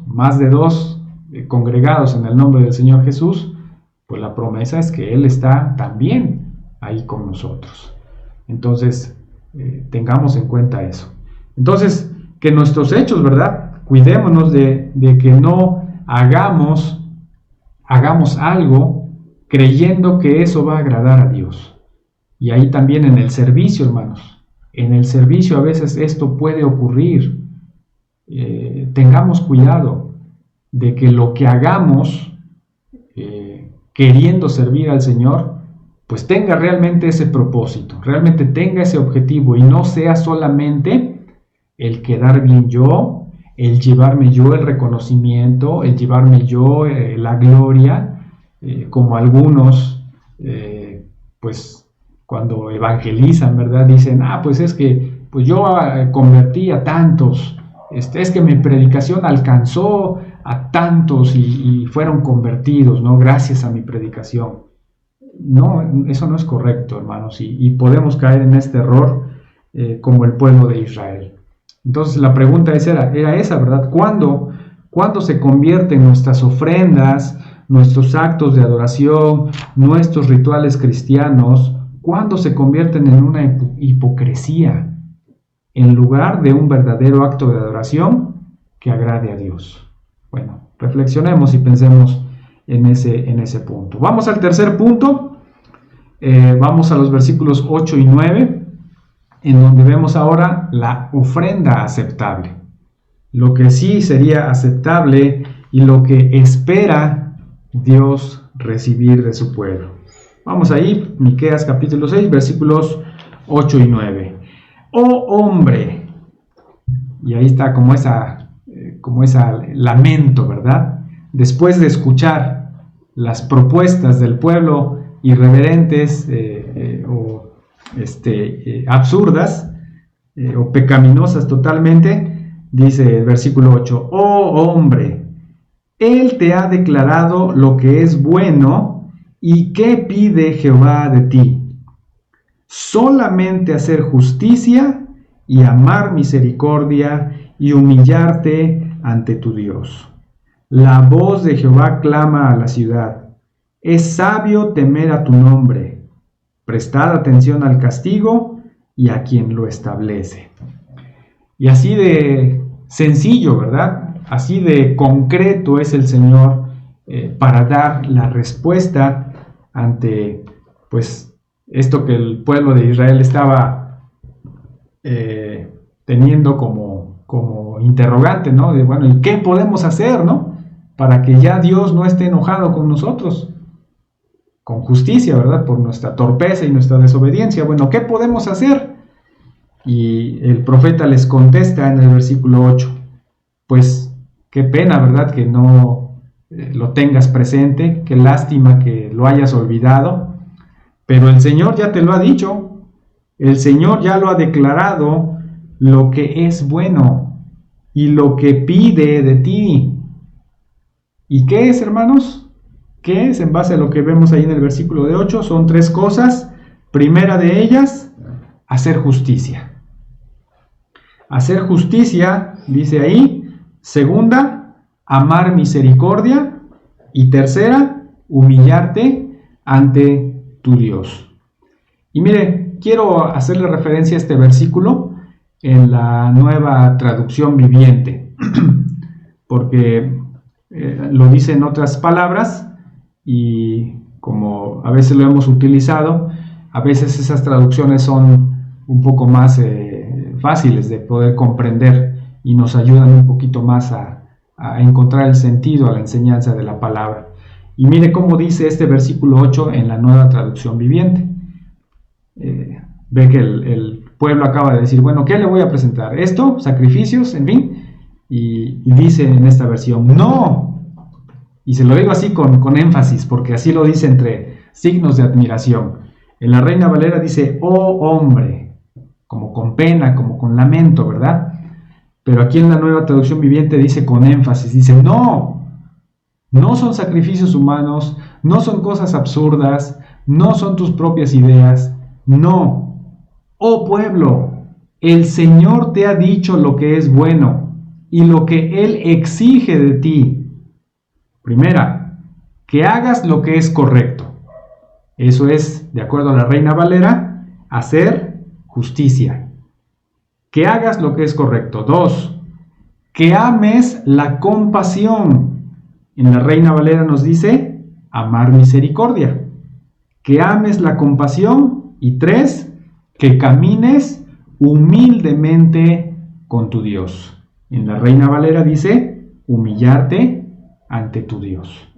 más de dos congregados en el nombre del Señor Jesús, pues la promesa es que Él está también ahí con nosotros. Entonces, tengamos en cuenta eso. Entonces, que nuestros hechos, ¿verdad?, cuidémonos de que no hagamos algo creyendo que eso va a agradar a Dios. Y ahí también en el servicio, hermanos, en el servicio a veces esto puede ocurrir. Tengamos cuidado de que lo que hagamos queriendo servir al Señor, pues tenga realmente ese propósito, realmente tenga ese objetivo y no sea solamente el quedar bien yo, el llevarme yo el reconocimiento, el llevarme yo la gloria, como algunos, pues cuando evangelizan, ¿verdad?, dicen, pues es que pues yo convertí a tantos, es que mi predicación alcanzó a tantos y fueron convertidos, ¿no?, gracias a mi predicación. No, eso no es correcto, hermanos, y podemos caer en este error como el pueblo de Israel. Entonces la pregunta era esa, ¿verdad? ¿Cuándo se convierten nuestras ofrendas, nuestros actos de adoración, nuestros rituales cristianos, cuándo se convierten en una hipocresía en lugar de un verdadero acto de adoración que agrade a Dios? Bueno, reflexionemos y pensemos en ese punto. Vamos al tercer punto. Vamos a los versículos 8 y 9, en donde vemos ahora la ofrenda aceptable. Lo que sí sería aceptable y lo que espera Dios recibir de su pueblo. Vamos ahí, Miqueas capítulo 6, versículos 8 y 9. Oh hombre, y ahí está como esa lamento, ¿verdad? Después de escuchar las propuestas del pueblo irreverentes absurdas o pecaminosas totalmente, Dice el versículo 8, oh hombre, Él te ha declarado lo que es bueno y qué pide Jehová de ti. Solamente hacer justicia y amar misericordia y humillarte ante tu Dios. La voz de Jehová clama a la ciudad. Es sabio temer a tu nombre. Prestad atención al castigo y a quien lo establece. Y así de sencillo, ¿verdad? Así de concreto es el Señor para dar la respuesta ante, pues, esto que el pueblo de Israel estaba teniendo como interrogante, ¿no? De, bueno, ¿y qué podemos hacer, no? Para que ya Dios no esté enojado con nosotros, con justicia, ¿verdad? Por nuestra torpeza y nuestra desobediencia. Bueno, ¿qué podemos hacer? Y el profeta les contesta en el versículo 8, pues qué pena, ¿verdad? Que no lo tengas presente, qué lástima que lo hayas olvidado, pero el Señor ya te lo ha dicho, el Señor ya lo ha declarado, lo que es bueno y lo que pide de ti. ¿Y qué es, hermanos? ¿Qué es? En base a lo que vemos ahí en el versículo de 8, son 3 cosas. Primera de ellas, hacer justicia. Hacer justicia, dice ahí. Segunda, amar misericordia. Y tercera, humillarte ante tu Dios. Y mire, quiero hacerle referencia a este versículo en la Nueva Traducción Viviente, porque lo dice en otras palabras y como a veces lo hemos utilizado, a veces esas traducciones son un poco más fáciles de poder comprender y nos ayudan un poquito más a encontrar el sentido a la enseñanza de la palabra. Y mire cómo dice este versículo 8 en la Nueva Traducción Viviente. Ve que el pueblo acaba de decir, bueno, ¿qué le voy a presentar? ¿Esto? ¿Sacrificios? En fin. Y dice en esta versión, no. Y se lo digo así con énfasis, porque así lo dice entre signos de admiración. En la Reina Valera dice, oh hombre, como con pena, como con lamento, ¿verdad? Pero aquí en la Nueva Traducción Viviente dice con énfasis, dice, no, no son sacrificios humanos, no son cosas absurdas, no son tus propias ideas, no. Oh pueblo, el Señor te ha dicho lo que es bueno y lo que Él exige de ti. Primera, que hagas lo que es correcto. Eso es, de acuerdo a la Reina Valera, hacer justicia. Que hagas lo que es correcto. 2, que ames la compasión. En la Reina Valera nos dice, amar misericordia. Que ames la compasión. Y 3, que camines humildemente con tu Dios. En la Reina Valera dice, humillarte ante tu Dios.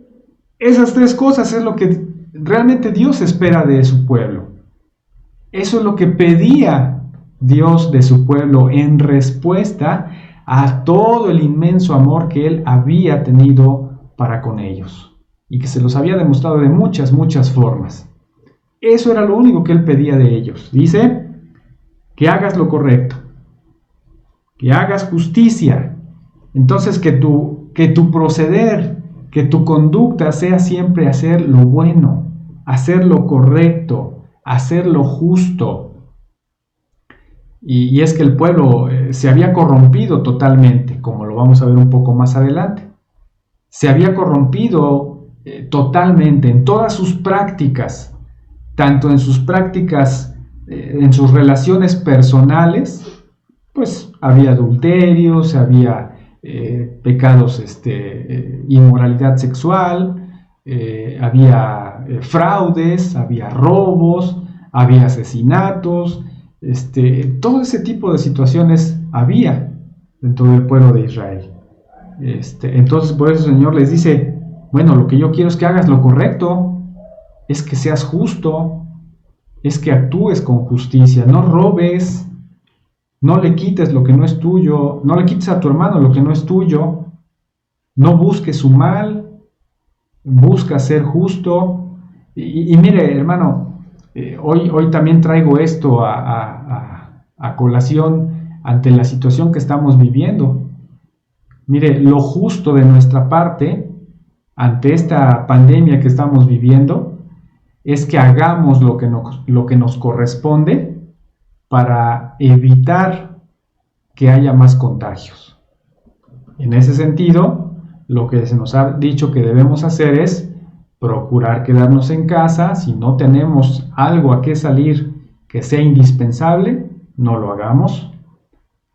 Esas 3 cosas es lo que realmente Dios espera de su pueblo. Eso es lo que pedía Dios de su pueblo en respuesta a todo el inmenso amor que Él había tenido para con ellos y que se los había demostrado de muchas, muchas formas. Eso era lo único que Él pedía de ellos. Dice, que hagas lo correcto, que hagas justicia. Entonces que tu proceder, que tu conducta sea siempre hacer lo bueno, hacer lo correcto, hacer lo justo. Y es que el pueblo se había corrompido totalmente, como lo vamos a ver un poco más adelante. Se había corrompido totalmente en todas sus prácticas, tanto en sus prácticas, en sus relaciones personales, pues había adulterios, había pecados, inmoralidad sexual, había fraudes, había robos, había asesinatos, todo ese tipo de situaciones había dentro del pueblo de Israel. Entonces por eso el Señor les dice, bueno, lo que yo quiero es que hagas lo correcto, es que seas justo, es que actúes con justicia, no robes, no le quites lo que no es tuyo, no le quites a tu hermano lo que no es tuyo, no busques su mal, busca ser justo. Y mire, hermano, hoy también traigo esto a colación ante la situación que estamos viviendo. Mire, lo justo de nuestra parte ante esta pandemia que estamos viviendo es que hagamos lo que nos corresponde para evitar que haya más contagios. En ese sentido, lo que se nos ha dicho que debemos hacer es procurar quedarnos en casa. Si no tenemos algo a qué salir que sea indispensable, no lo hagamos.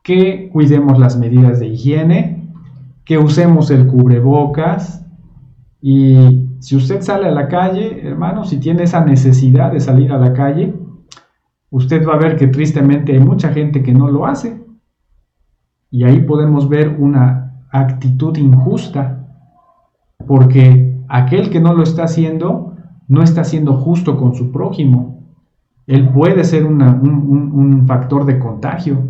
Que cuidemos las medidas de higiene, que usemos el cubrebocas. Y si usted sale a la calle, hermano, si tiene esa necesidad de salir a la calle, usted va a ver que tristemente hay mucha gente que no lo hace. Y ahí podemos ver una actitud injusta, porque aquel que no lo está haciendo, no está siendo justo con su prójimo. Él puede ser un factor de contagio.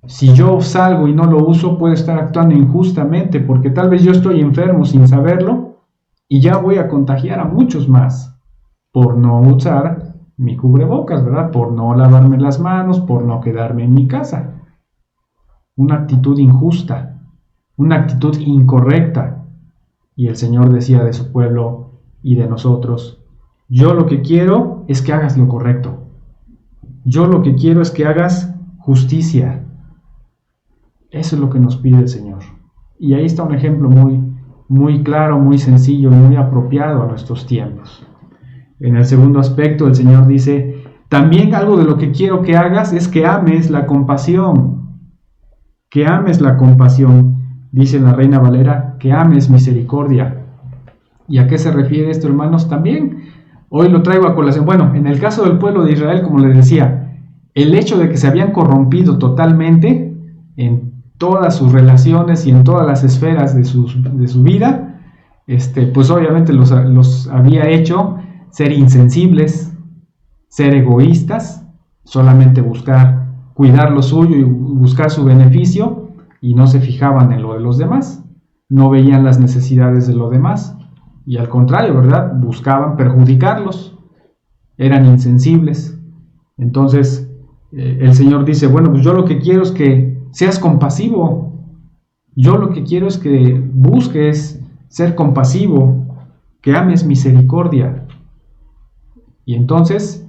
Si yo salgo y no lo uso, puedo estar actuando injustamente, porque tal vez yo estoy enfermo sin saberlo, y ya voy a contagiar a muchos más por no usar mi cubrebocas, ¿verdad? Por no lavarme las manos, por no quedarme en mi casa. Una actitud injusta, una actitud incorrecta. Y el Señor decía de su pueblo y de nosotros: yo lo que quiero es que hagas lo correcto. Yo lo que quiero es que hagas justicia. Eso es lo que nos pide el Señor. Y ahí está un ejemplo muy claro, muy sencillo y muy apropiado a nuestros tiempos. En el segundo aspecto, el Señor dice: también algo de lo que quiero que hagas es que ames la compasión. Que ames la compasión. Dice la Reina Valera: que ames misericordia. ¿Y a qué se refiere esto, hermanos? También hoy lo traigo a colación. Bueno, en el caso del pueblo de Israel, como les decía, el hecho de que se habían corrompido totalmente en todas sus relaciones y en todas las esferas de su vida, pues obviamente los había hecho ser insensibles, ser egoístas, solamente buscar cuidar lo suyo y buscar su beneficio, y no se fijaban en lo de los demás, no veían las necesidades de los demás, y al contrario, ¿verdad? Buscaban perjudicarlos, eran insensibles. Entonces el Señor dice: bueno, pues yo lo que quiero es que seas compasivo. Yo lo que quiero es que busques ser compasivo, que ames misericordia. Y entonces,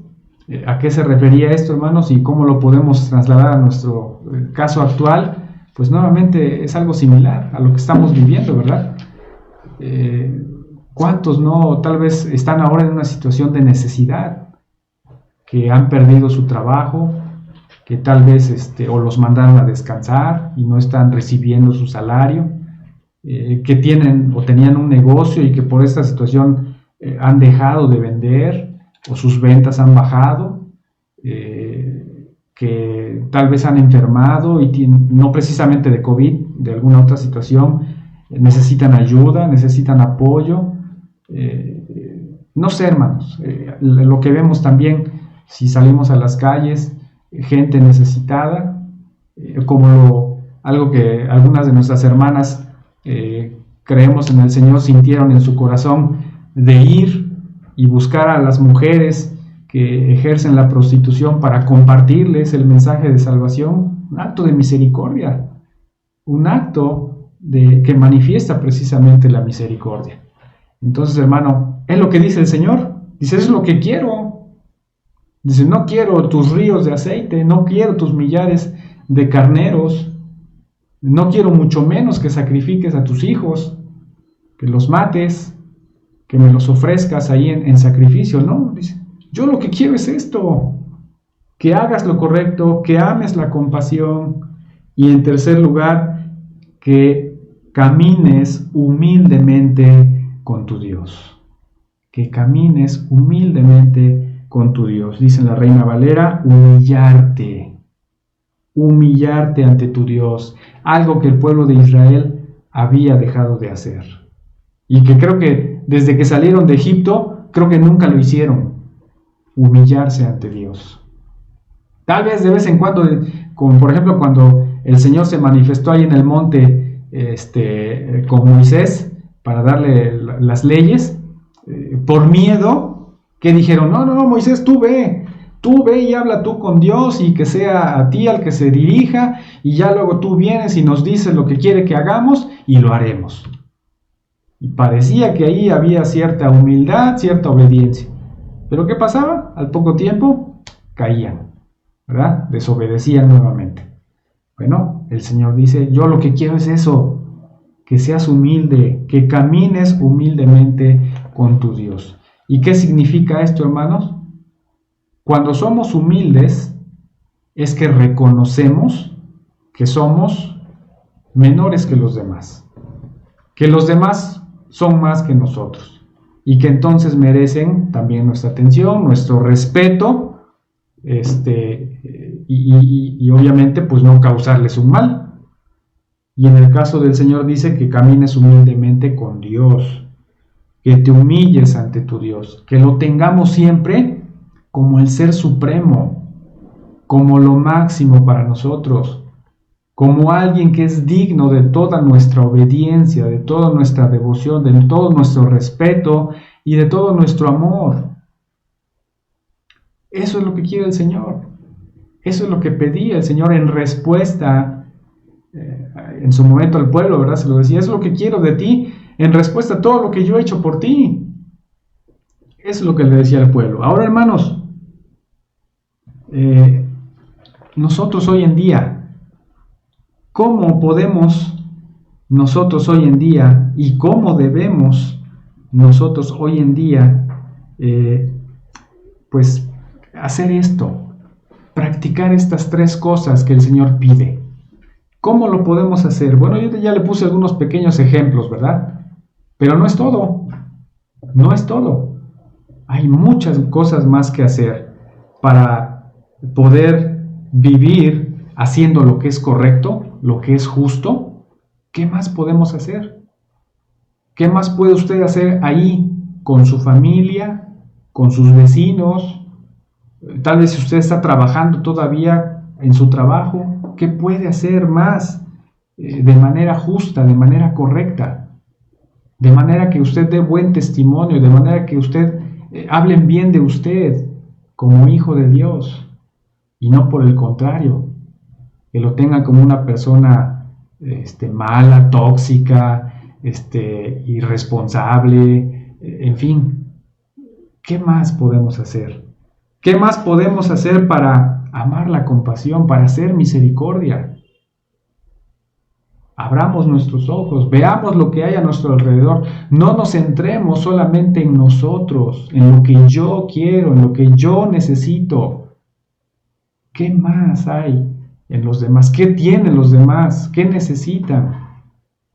¿a qué se refería esto, hermanos? ¿Y cómo lo podemos trasladar a nuestro caso actual? Pues nuevamente es algo similar a lo que estamos viviendo, ¿verdad? ¿Cuántos no tal vez están ahora en una situación de necesidad? Que han perdido su trabajo, que tal vez o los mandaron a descansar y no están recibiendo su salario, que tienen o tenían un negocio y que por esta situación han dejado de vender o sus ventas han bajado, que tal vez han enfermado y no precisamente de COVID, de alguna otra situación, necesitan ayuda, necesitan apoyo. No sé, hermanos, lo que vemos también si salimos a las calles, gente necesitada, algo que algunas de nuestras hermanas creemos en el Señor sintieron en su corazón, de ir y buscar a las mujeres que ejercen la prostitución para compartirles el mensaje de salvación. Un acto de misericordia, un acto que manifiesta precisamente la misericordia. Entonces, hermano, es lo que dice el Señor. Dice: es lo que quiero. Dice: no quiero tus ríos de aceite, no quiero tus millares de carneros, no quiero mucho menos que sacrifiques a tus hijos, que los mates, que me los ofrezcas ahí en sacrificio. No, dice: yo lo que quiero es esto, que hagas lo correcto, que ames la compasión, y en tercer lugar, que camines humildemente con tu Dios. Que camines humildemente con tu Dios. Dice la Reina Valera: humillarte ante tu Dios, algo que el pueblo de Israel había dejado de hacer, y que creo que desde que salieron de Egipto, creo que nunca lo hicieron, humillarse ante Dios. Tal vez de vez en cuando, como por ejemplo cuando el Señor se manifestó ahí en el monte con Moisés para darle las leyes, por miedo, que dijeron: no, Moisés, tú ve, Tú ve y habla tú con Dios y que sea a ti al que se dirija y ya luego tú vienes y nos dices lo que quiere que hagamos y lo haremos. Y parecía que ahí había cierta humildad, cierta obediencia. Pero ¿qué pasaba? Al poco tiempo caían, ¿verdad? Desobedecían nuevamente. Bueno, el Señor dice, yo lo que quiero es eso, que seas humilde, que camines humildemente con tu Dios. ¿Y qué significa esto, hermanos? Cuando somos humildes, es que reconocemos que somos menores que los demás son más que nosotros, y que entonces merecen también nuestra atención, nuestro respeto, y obviamente pues no causarles un mal. Y en el caso del Señor dice que camines humildemente con Dios, que te humilles ante tu Dios, que lo tengamos siempre como el ser supremo, como lo máximo para nosotros, como alguien que es digno de toda nuestra obediencia, de toda nuestra devoción, de todo nuestro respeto y de todo nuestro amor. Eso es lo que quiere el Señor. Eso es lo que pedía el Señor en respuesta, en su momento al pueblo, ¿verdad? Se lo decía, eso es lo que quiero de ti, en respuesta a todo lo que yo he hecho por ti. Eso es lo que le decía al pueblo. Ahora, hermanos, nosotros hoy en día, ¿cómo podemos nosotros hoy en día y cómo debemos nosotros hoy en día pues hacer esto, practicar estas tres cosas que el Señor pide? ¿Cómo lo podemos hacer? Bueno, yo ya le puse algunos pequeños ejemplos, ¿verdad? Pero no es todo, no es todo. Hay muchas cosas más que hacer para poder vivir haciendo lo que es correcto, lo que es justo. ¿Qué más podemos hacer? ¿Qué más puede usted hacer ahí con su familia, con sus vecinos? Tal vez si usted está trabajando todavía en su trabajo, ¿qué puede hacer más de manera justa, de manera correcta? De manera que usted dé buen testimonio, de manera que usted hablen bien de usted como hijo de Dios. Y no por el contrario, que lo tengan como una persona mala, tóxica, irresponsable, en fin. ¿Qué más podemos hacer? ¿Qué más podemos hacer para amar la compasión, para hacer misericordia? Abramos nuestros ojos, veamos lo que hay a nuestro alrededor. No nos centremos solamente en nosotros, en lo que yo quiero, en lo que yo necesito. ¿Qué más hay en los demás? ¿Qué tienen los demás? ¿Qué necesitan?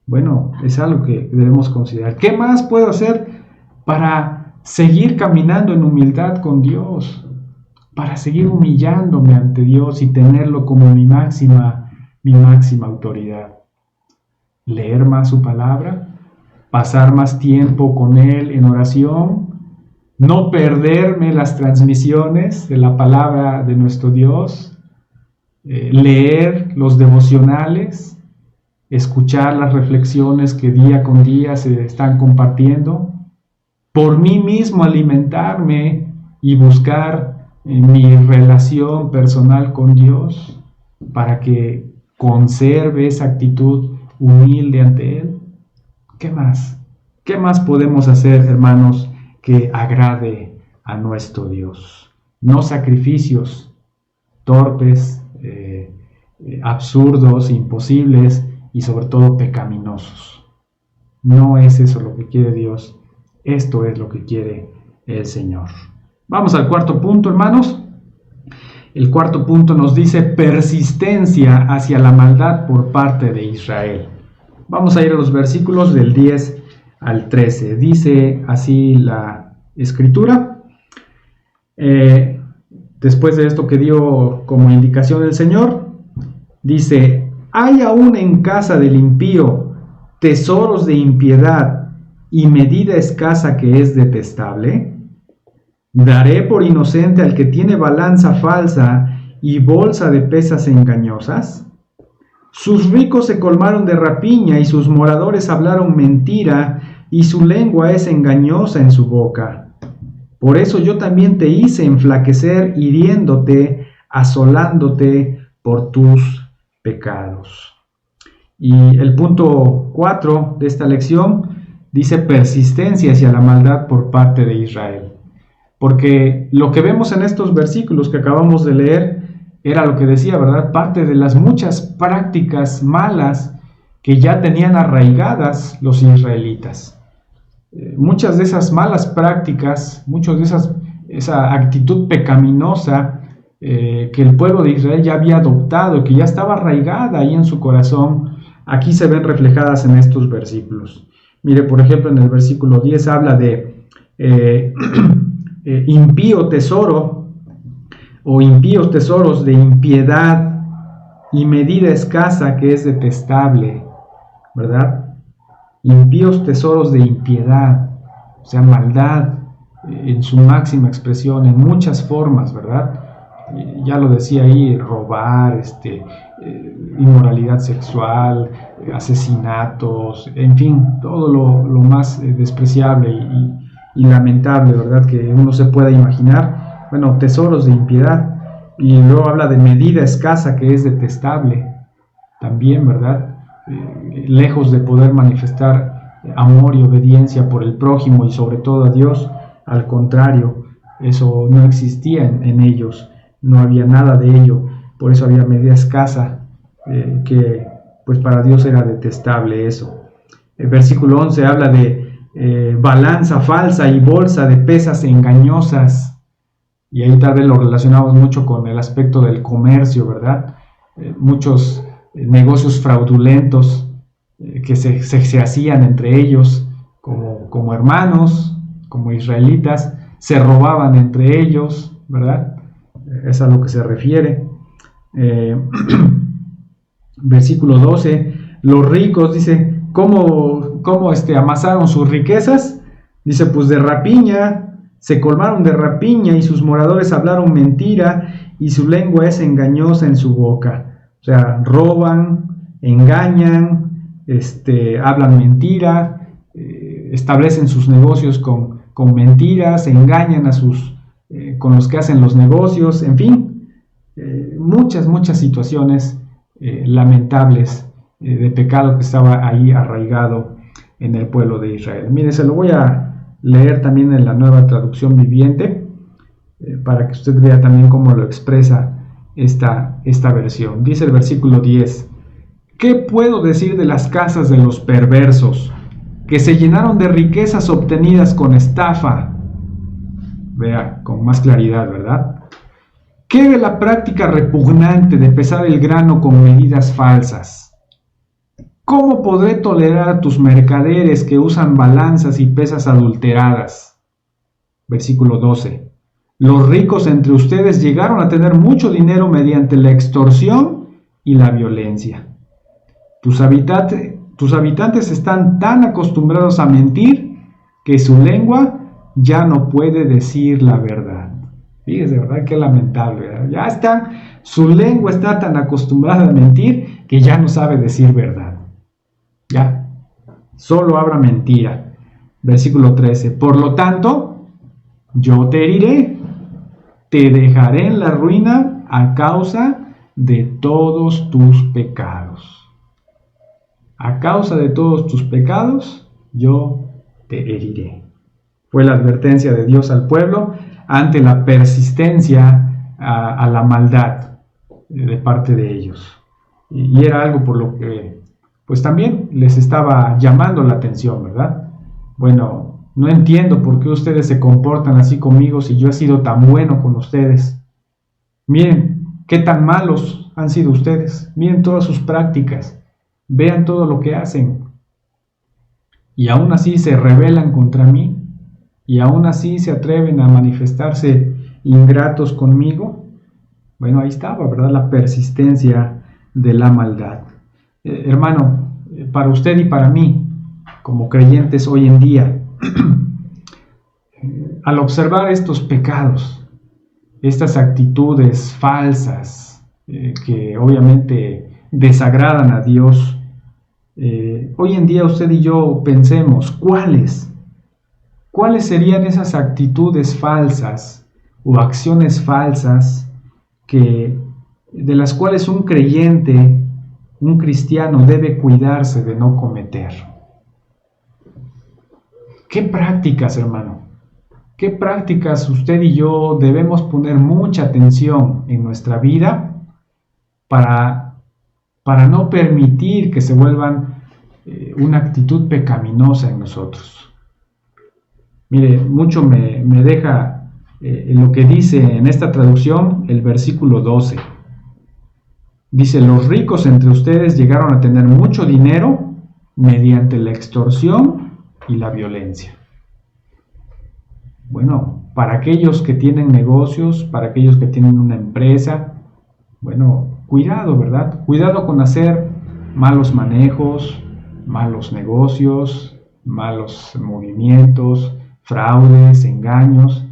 Bueno, es algo que debemos considerar. ¿Qué más puedo hacer para seguir caminando en humildad con Dios? Para seguir humillándome ante Dios y tenerlo como mi máxima autoridad. Leer más su palabra, pasar más tiempo con Él en oración, no perderme las transmisiones de la palabra de nuestro Dios, leer los devocionales, escuchar las reflexiones que día con día se están compartiendo, por mí mismo alimentarme y buscar mi relación personal con Dios para que conserve esa actitud humilde ante Él. ¿Qué más? ¿Qué más podemos hacer, hermanos, que agrade a nuestro Dios? No sacrificios torpes, absurdos, imposibles y sobre todo pecaminosos. No es eso lo que quiere Dios, esto es lo que quiere el Señor. Vamos al cuarto punto, hermanos. El cuarto punto nos dice persistencia hacia la maldad por parte de Israel. Vamos a ir a los versículos del 10 al 13. Dice así la Escritura. Después de esto que dio como indicación el Señor, dice: ¿hay aún en casa del impío tesoros de impiedad y medida escasa que es detestable? ¿Daré por inocente al que tiene balanza falsa y bolsa de pesas engañosas? Sus ricos se colmaron de rapiña y sus moradores hablaron mentira y su lengua es engañosa en su boca. Por eso yo también te hice enflaquecer, hiriéndote, asolándote por tus pecados. Y el punto 4 de esta lección dice persistencia hacia la maldad por parte de Israel. Porque lo que vemos en estos versículos que acabamos de leer era lo que decía, ¿verdad? Parte de las muchas prácticas malas que ya tenían arraigadas los israelitas. Muchas de esas malas prácticas, esa actitud pecaminosa que el pueblo de Israel ya había adoptado, que ya estaba arraigada ahí en su corazón, aquí se ven reflejadas en estos versículos. Mire, por ejemplo, en el versículo 10 habla de impío tesoro o impíos tesoros de impiedad y medida escasa que es detestable, ¿verdad? Impíos tesoros de impiedad, o sea, maldad en su máxima expresión, en muchas formas, ¿verdad? Ya lo decía ahí, robar, inmoralidad sexual, asesinatos, en fin, todo lo más despreciable y lamentable, ¿verdad? Que uno se pueda imaginar. Bueno, tesoros de impiedad. Y luego habla de medida escasa que es detestable, también, ¿verdad? Lejos de poder manifestar amor y obediencia por el prójimo y sobre todo a Dios, al contrario, eso no existía en ellos, no había nada de ello, por eso había medida escasa, que pues para Dios era detestable eso. El versículo 11 habla de balanza falsa y bolsa de pesas engañosas, y ahí tal vez lo relacionamos mucho con el aspecto del comercio, ¿verdad? Muchos negocios fraudulentos que se hacían entre ellos como hermanos, como israelitas, se robaban entre ellos, ¿verdad? Es a lo que se refiere. Versículo 12, los ricos, dice, ¿cómo amasaron sus riquezas? Dice, pues de rapiña, se colmaron de rapiña y sus moradores hablaron mentira y su lengua es engañosa en su boca. O sea, roban, engañan, hablan mentira, establecen sus negocios con mentiras, engañan con los que hacen los negocios, en fin, muchas situaciones lamentables de pecado que estaba ahí arraigado en el pueblo de Israel. Mire, se lo voy a leer también en la Nueva Traducción Viviente para que usted vea también cómo lo expresa esta versión. Dice el versículo 10, ¿qué puedo decir de las casas de los perversos, que se llenaron de riquezas obtenidas con estafa? Vea, con más claridad, ¿verdad? ¿Qué de la práctica repugnante de pesar el grano con medidas falsas? ¿Cómo podré tolerar a tus mercaderes que usan balanzas y pesas adulteradas? Versículo 12. Los ricos entre ustedes llegaron a tener mucho dinero mediante la extorsión y la violencia. Tus habitantes están tan acostumbrados a mentir que su lengua ya no puede decir la verdad. Fíjese, ¿verdad? Qué lamentable, ¿verdad? Su lengua está tan acostumbrada a mentir que ya no sabe decir verdad. Ya, solo habla mentira. Versículo 13. Por lo tanto, yo te heriré, te dejaré en la ruina a causa de todos tus pecados. A causa de todos tus pecados, yo te heriré. Fue la advertencia de Dios al pueblo ante la persistencia a la maldad de parte de ellos. Y era algo por lo que, pues también les estaba llamando la atención, ¿verdad? Bueno, no entiendo por qué ustedes se comportan así conmigo si yo he sido tan bueno con ustedes. Miren qué tan malos han sido ustedes. Miren todas sus prácticas. Vean todo lo que hacen. Y aún así se rebelan contra mí. Y aún así se atreven a manifestarse ingratos conmigo. Bueno, ahí estaba, ¿verdad? La persistencia de la maldad. Hermano, para usted y para mí, como creyentes hoy en día, al observar estos pecados, estas actitudes falsas que obviamente desagradan a Dios, hoy en día usted y yo pensemos, ¿cuáles ¿cuáles serían esas actitudes falsas o acciones falsas de las cuales un creyente, un cristiano debe cuidarse de no cometer? ¿Qué prácticas, hermano? ¿Qué prácticas usted y yo debemos poner mucha atención en nuestra vida para no permitir que se vuelvan una actitud pecaminosa en nosotros? Mire, mucho me deja lo que dice en esta traducción el versículo 12. Dice: los ricos entre ustedes llegaron a tener mucho dinero mediante la extorsión y la violencia. Bueno, para aquellos que tienen negocios, para aquellos que tienen una empresa, bueno, cuidado, ¿verdad? Cuidado con hacer malos manejos, malos negocios, malos movimientos, fraudes, engaños,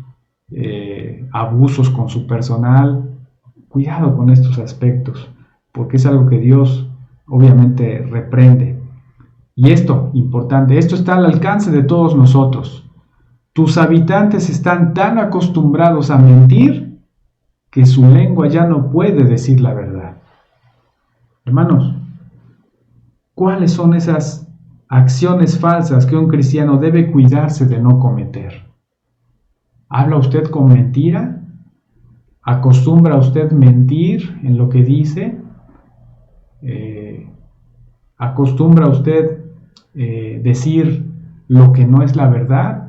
abusos con su personal. Cuidado con estos aspectos, porque es algo que Dios obviamente reprende. Y esto, importante, esto está al alcance de todos nosotros. Tus habitantes están tan acostumbrados a mentir que su lengua ya no puede decir la verdad. Hermanos, ¿cuáles son esas acciones falsas que un cristiano debe cuidarse de no cometer? ¿Habla usted con mentira? ¿Acostumbra usted mentir en lo que dice? ¿Acostumbra usted decir lo que no es la verdad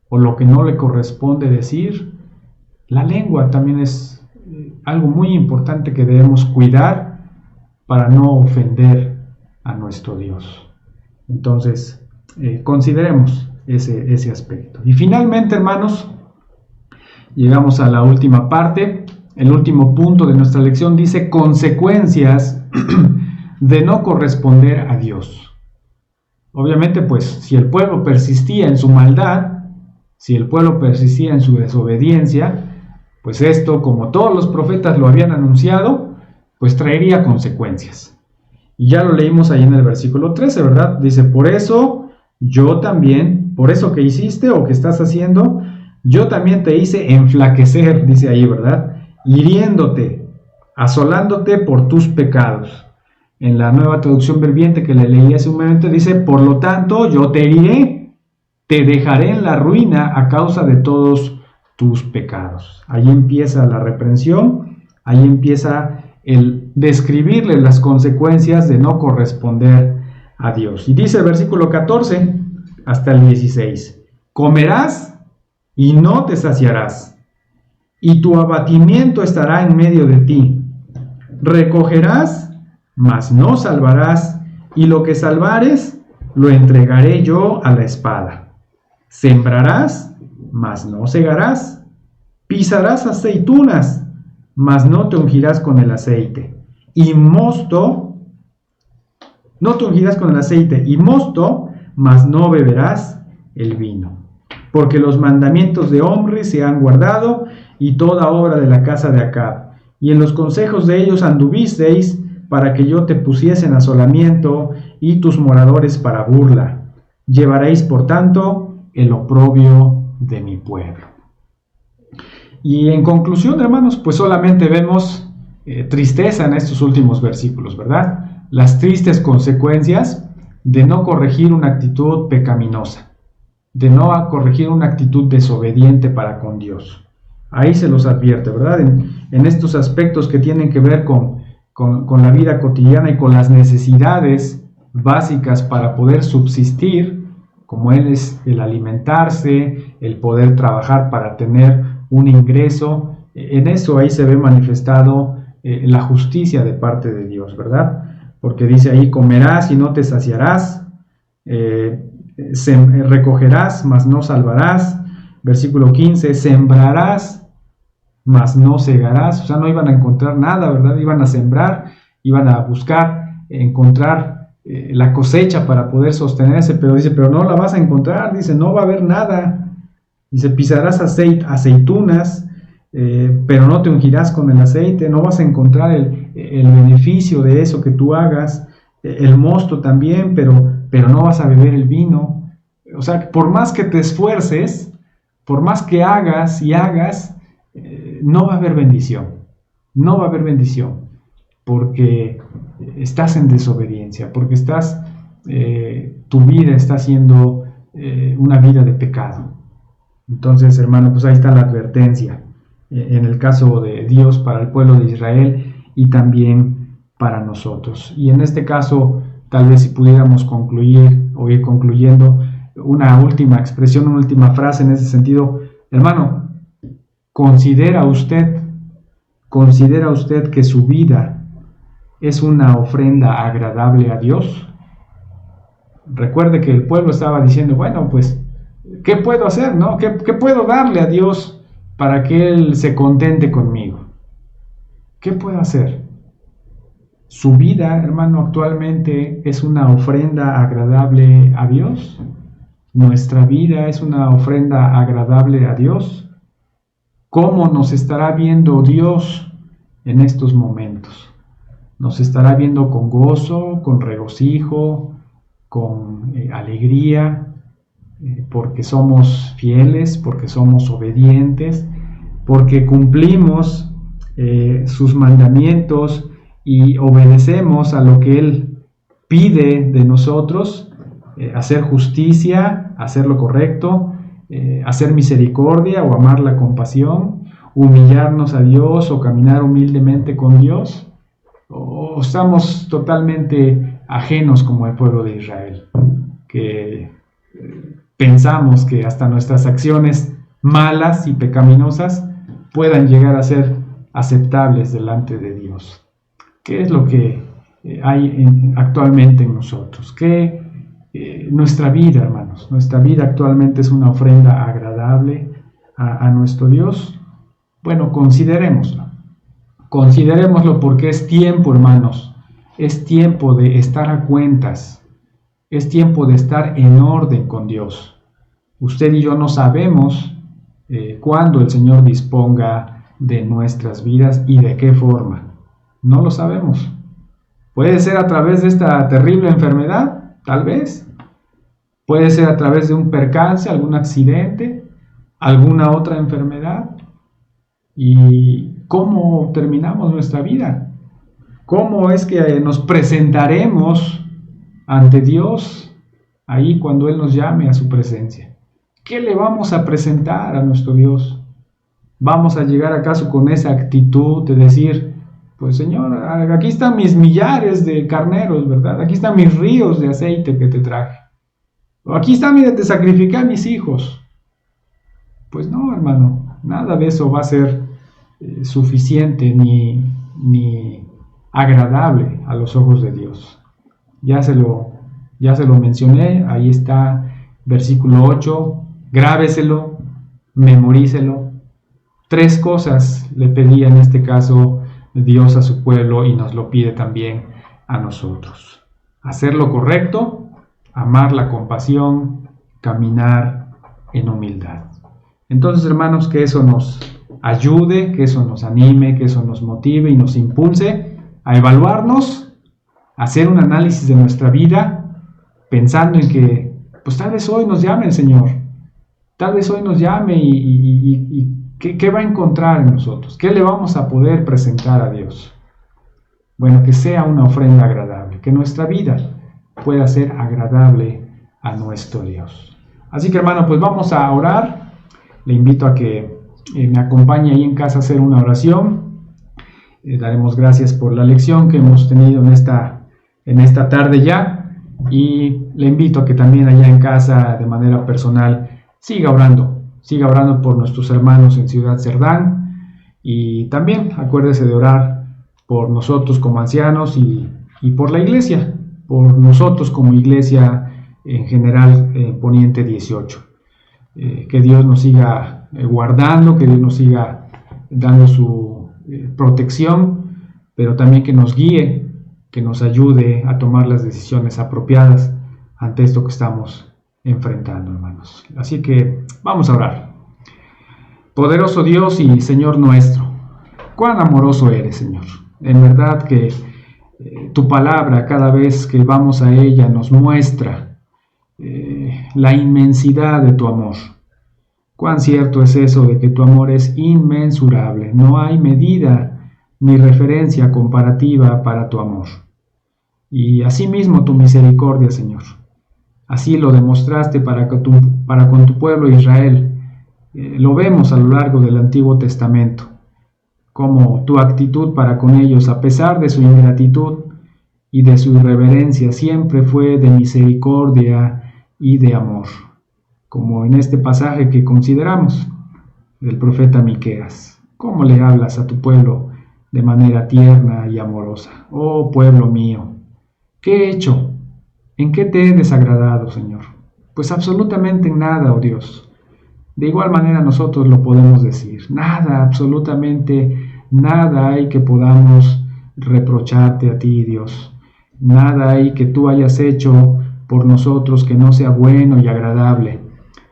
o lo que no le corresponde decir? La lengua también es algo muy importante que debemos cuidar para no ofender a nuestro Dios. Entonces, consideremos ese aspecto. Y finalmente, hermanos, llegamos a la última parte. El último punto de nuestra lección dice: consecuencias de no corresponder a Dios. Obviamente, pues, si el pueblo persistía en su maldad, si el pueblo persistía en su desobediencia, pues esto, como todos los profetas lo habían anunciado, pues traería consecuencias. Y ya lo leímos ahí en el versículo 13, ¿verdad? Dice: por eso yo también, por eso que hiciste o que estás haciendo, yo también te hice enflaquecer, dice ahí, ¿verdad? Hiriéndote, asolándote por tus pecados. En la Nueva Traducción Viviente que le leí hace un momento dice: por lo tanto yo te heriré, te dejaré en la ruina a causa de todos tus pecados. Ahí empieza la reprensión, ahí empieza el describirle las consecuencias de no corresponder a Dios. Y dice el versículo 14 hasta el 16: comerás y no te saciarás, y tu abatimiento estará en medio de ti. Recogerás, mas no salvarás, y lo que salvares lo entregaré yo a la espada. Sembrarás, mas no segarás. Pisarás aceitunas, mas no te ungirás con el aceite. Y mosto, no te ungirás con el aceite, y mosto, mas no beberás el vino. Porque los mandamientos de Omri se han guardado, y toda obra de la casa de Acab. Y en los consejos de ellos anduvisteis, para que yo te pusiese en asolamiento, y tus moradores para burla. Llevaréis, por tanto, el oprobio de mi pueblo. Y en conclusión, hermanos, pues solamente vemos tristeza en estos últimos versículos, ¿verdad? Las tristes consecuencias de no corregir una actitud pecaminosa, de no corregir una actitud desobediente para con Dios. Ahí se los advierte, ¿verdad? En estos aspectos que tienen que ver con la vida cotidiana y con las necesidades básicas para poder subsistir, como es el alimentarse, el poder trabajar para tener un ingreso. En eso ahí se ve manifestado la justicia de parte de Dios, ¿verdad? Porque dice ahí: comerás y no te saciarás, recogerás, mas no salvarás. Versículo 15: sembrarás, mas no segarás. O sea, no iban a encontrar nada, ¿verdad? Iban a sembrar, iban a buscar encontrar la cosecha para poder sostenerse, pero dice: pero no la vas a encontrar, dice, no va a haber nada. Dice: pisarás aceitunas, pero no te ungirás con el aceite, no vas a encontrar el beneficio de eso que tú hagas. El mosto también, pero no vas a beber el vino. O sea, por más que te esfuerces, por más que hagas y hagas, no va a haber bendición. No va a haber bendición. Porque estás en desobediencia, porque tu vida está siendo una vida de pecado. Entonces, hermano, pues ahí está la advertencia en el caso de Dios para el pueblo de Israel y también para nosotros. Y en este caso, tal vez si pudiéramos concluir o ir concluyendo, una última expresión, una última frase en ese sentido. Hermano, ¿considera usted que su vida es una ofrenda agradable a Dios? Recuerde que el pueblo estaba diciendo, bueno, pues, ¿qué puedo hacer, no? ¿Qué puedo darle a Dios para que Él se contente conmigo? ¿Qué puedo hacer? ¿Su vida, hermano, actualmente es una ofrenda agradable a Dios? ¿Nuestra vida es una ofrenda agradable a Dios? ¿Cómo nos estará viendo Dios en estos momentos? ¿Nos estará viendo con gozo, con regocijo, con alegría, porque somos fieles, porque somos obedientes, porque cumplimos sus mandamientos y obedecemos a lo que Él pide de nosotros, hacer justicia, hacer lo correcto, hacer misericordia o amar la compasión, humillarnos a Dios o caminar humildemente con Dios? ¿O estamos totalmente ajenos como el pueblo de Israel, que pensamos que hasta nuestras acciones malas y pecaminosas puedan llegar a ser aceptables delante de Dios? ¿Qué es lo que hay actualmente en nosotros? Nuestra vida, hermanos, nuestra vida actualmente es una ofrenda agradable a nuestro Dios. Bueno, considerémoslo porque es tiempo, hermanos, es tiempo de estar a cuentas, es tiempo de estar en orden con Dios. Usted y yo no sabemos cuándo el Señor disponga de nuestras vidas y de qué forma. No lo sabemos. Puede ser a través de esta terrible enfermedad, tal vez. Puede ser a través de un percance, algún accidente, alguna otra enfermedad. ¿Y cómo terminamos nuestra vida? ¿Cómo es que nos presentaremos ante Dios ahí cuando Él nos llame a su presencia? ¿Qué le vamos a presentar a nuestro Dios? ¿Vamos a llegar acaso con esa actitud de decir, pues Señor, aquí están mis millares de carneros, ¿verdad? Aquí están mis ríos de aceite que te traje. O aquí está, mira, te sacrifiqué a mis hijos. Pues no, hermano, nada de eso va a ser suficiente ni agradable a los ojos de Dios. Ya se lo mencioné, ahí está, versículo 8, grábeselo, memorícelo. 3 cosas le pedía en este caso Dios a su pueblo y nos lo pide también a nosotros: hacer lo correcto, amar la compasión, caminar en humildad. Entonces, hermanos, que eso nos ayude, que eso nos anime, que eso nos motive y nos impulse a evaluarnos, a hacer un análisis de nuestra vida, pensando en que, pues tal vez hoy nos llame el Señor, tal vez hoy nos llame y ¿qué va a encontrar en nosotros? ¿Qué le vamos a poder presentar a Dios? Bueno, que sea una ofrenda agradable, que nuestra vida pueda ser agradable a nuestro Dios. Así que, hermano, pues vamos a orar. Le invito a que me acompañe ahí en casa a hacer una oración. Daremos gracias por la lección que hemos tenido en esta tarde ya, y le invito a que también allá en casa de manera personal siga orando por nuestros hermanos en Ciudad Cerdán, y también acuérdese de orar por nosotros como ancianos y por la iglesia, por nosotros como iglesia en general, Poniente 18. Que Dios nos siga guardando, que Dios nos siga dando su protección, pero también que nos guíe, que nos ayude a tomar las decisiones apropiadas ante esto que estamos enfrentando, hermanos. Así que vamos a orar. Poderoso Dios y Señor nuestro, cuán amoroso eres, Señor. En verdad que tu palabra, cada vez que vamos a ella, nos muestra la inmensidad de tu amor. Cuán cierto es eso de que tu amor es inmensurable. No hay medida ni referencia comparativa para tu amor. Y asimismo tu misericordia, Señor. Así lo demostraste para con tu pueblo Israel. Lo vemos a lo largo del Antiguo Testamento, como tu actitud para con ellos, a pesar de su ingratitud y de su irreverencia, siempre fue de misericordia y de amor, como en este pasaje que consideramos del profeta Miqueas. ¿Cómo le hablas a tu pueblo de manera tierna y amorosa? Oh pueblo mío, ¿qué he hecho? ¿En qué te he desagradado, Señor? Pues absolutamente en nada, oh Dios. De igual manera nosotros lo podemos decir. Nada, absolutamente nada hay que podamos reprocharte a ti, Dios. Nada hay que tú hayas hecho por nosotros que no sea bueno y agradable.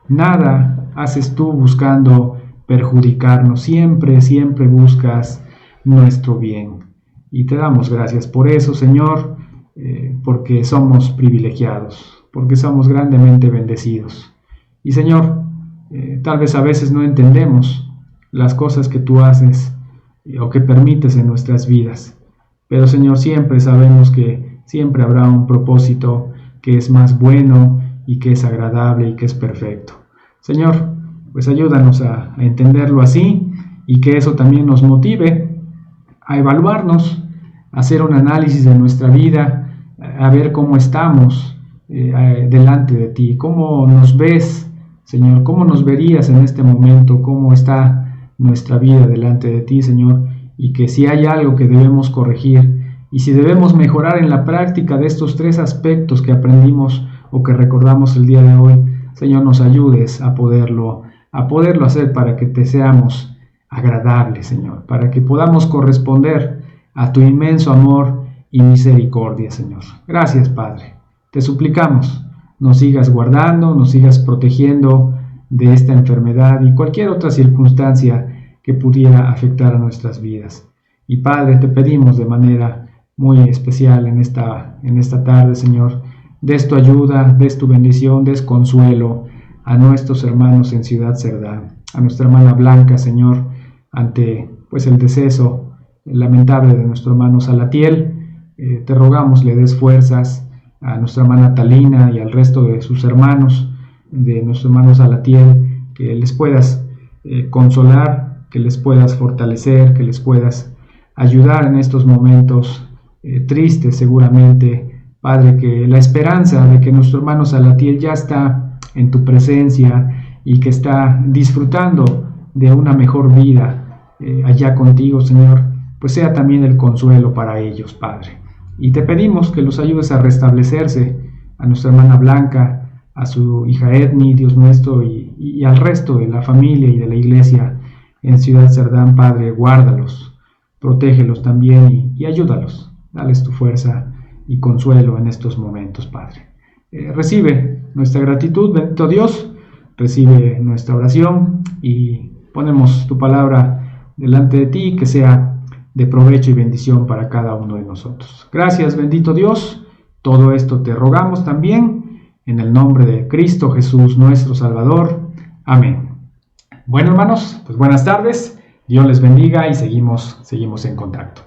Nada haces tú buscando perjudicarnos. Siempre, siempre buscas nuestro bien. Y te damos gracias por eso, Señor, porque somos privilegiados, porque somos grandemente bendecidos. Y Señor, tal vez a veces no entendemos las cosas que tú haces o que permites en nuestras vidas, pero Señor, siempre sabemos que siempre habrá un propósito que es más bueno y que es agradable y que es perfecto. Señor, pues ayúdanos a entenderlo así y que eso también nos motive a evaluarnos, a hacer un análisis de nuestra vida, a ver cómo estamos delante de ti, cómo nos ves, Señor, cómo nos verías en este momento, cómo está nuestra vida delante de ti, Señor, y que si hay algo que debemos corregir y si debemos mejorar en la práctica de estos 3 aspectos que aprendimos o que recordamos el día de hoy, Señor, nos ayudes a poderlo hacer para que te seamos agradables, Señor, para que podamos corresponder a tu inmenso amor y misericordia, Señor. Gracias, Padre. Te suplicamos, nos sigas guardando, nos sigas protegiendo de esta enfermedad y cualquier otra circunstancia que pudiera afectar a nuestras vidas. Y Padre, te pedimos de manera muy especial en esta tarde, Señor, des tu ayuda, des tu bendición, des consuelo a nuestros hermanos en Ciudad Cerdán, a nuestra hermana Blanca, Señor, ante pues el deceso lamentable de nuestro hermano Salatiel. Te rogamos le des fuerzas a nuestra hermana Talina y al resto de sus hermanos, de nuestro hermano Salatiel, que les puedas consolar, que les puedas fortalecer, que les puedas ayudar en estos momentos tristes seguramente, Padre, que la esperanza de que nuestro hermano Salatiel ya está en tu presencia y que está disfrutando de una mejor vida allá contigo, Señor, pues sea también el consuelo para ellos, Padre. Y te pedimos que los ayudes a restablecerse, a nuestra hermana Blanca, a su hija Edni, Dios nuestro, y al resto de la familia y de la iglesia en Ciudad Cerdán, Padre, guárdalos, protégelos también y ayúdalos, dales tu fuerza y consuelo en estos momentos, Padre. Recibe nuestra gratitud, bendito Dios, recibe nuestra oración y ponemos tu palabra delante de ti, que sea de provecho y bendición para cada uno de nosotros. Gracias, bendito Dios. Todo esto te rogamos también en el nombre de Cristo Jesús, nuestro Salvador. Amén. Bueno, hermanos, pues buenas tardes. Dios les bendiga y seguimos en contacto.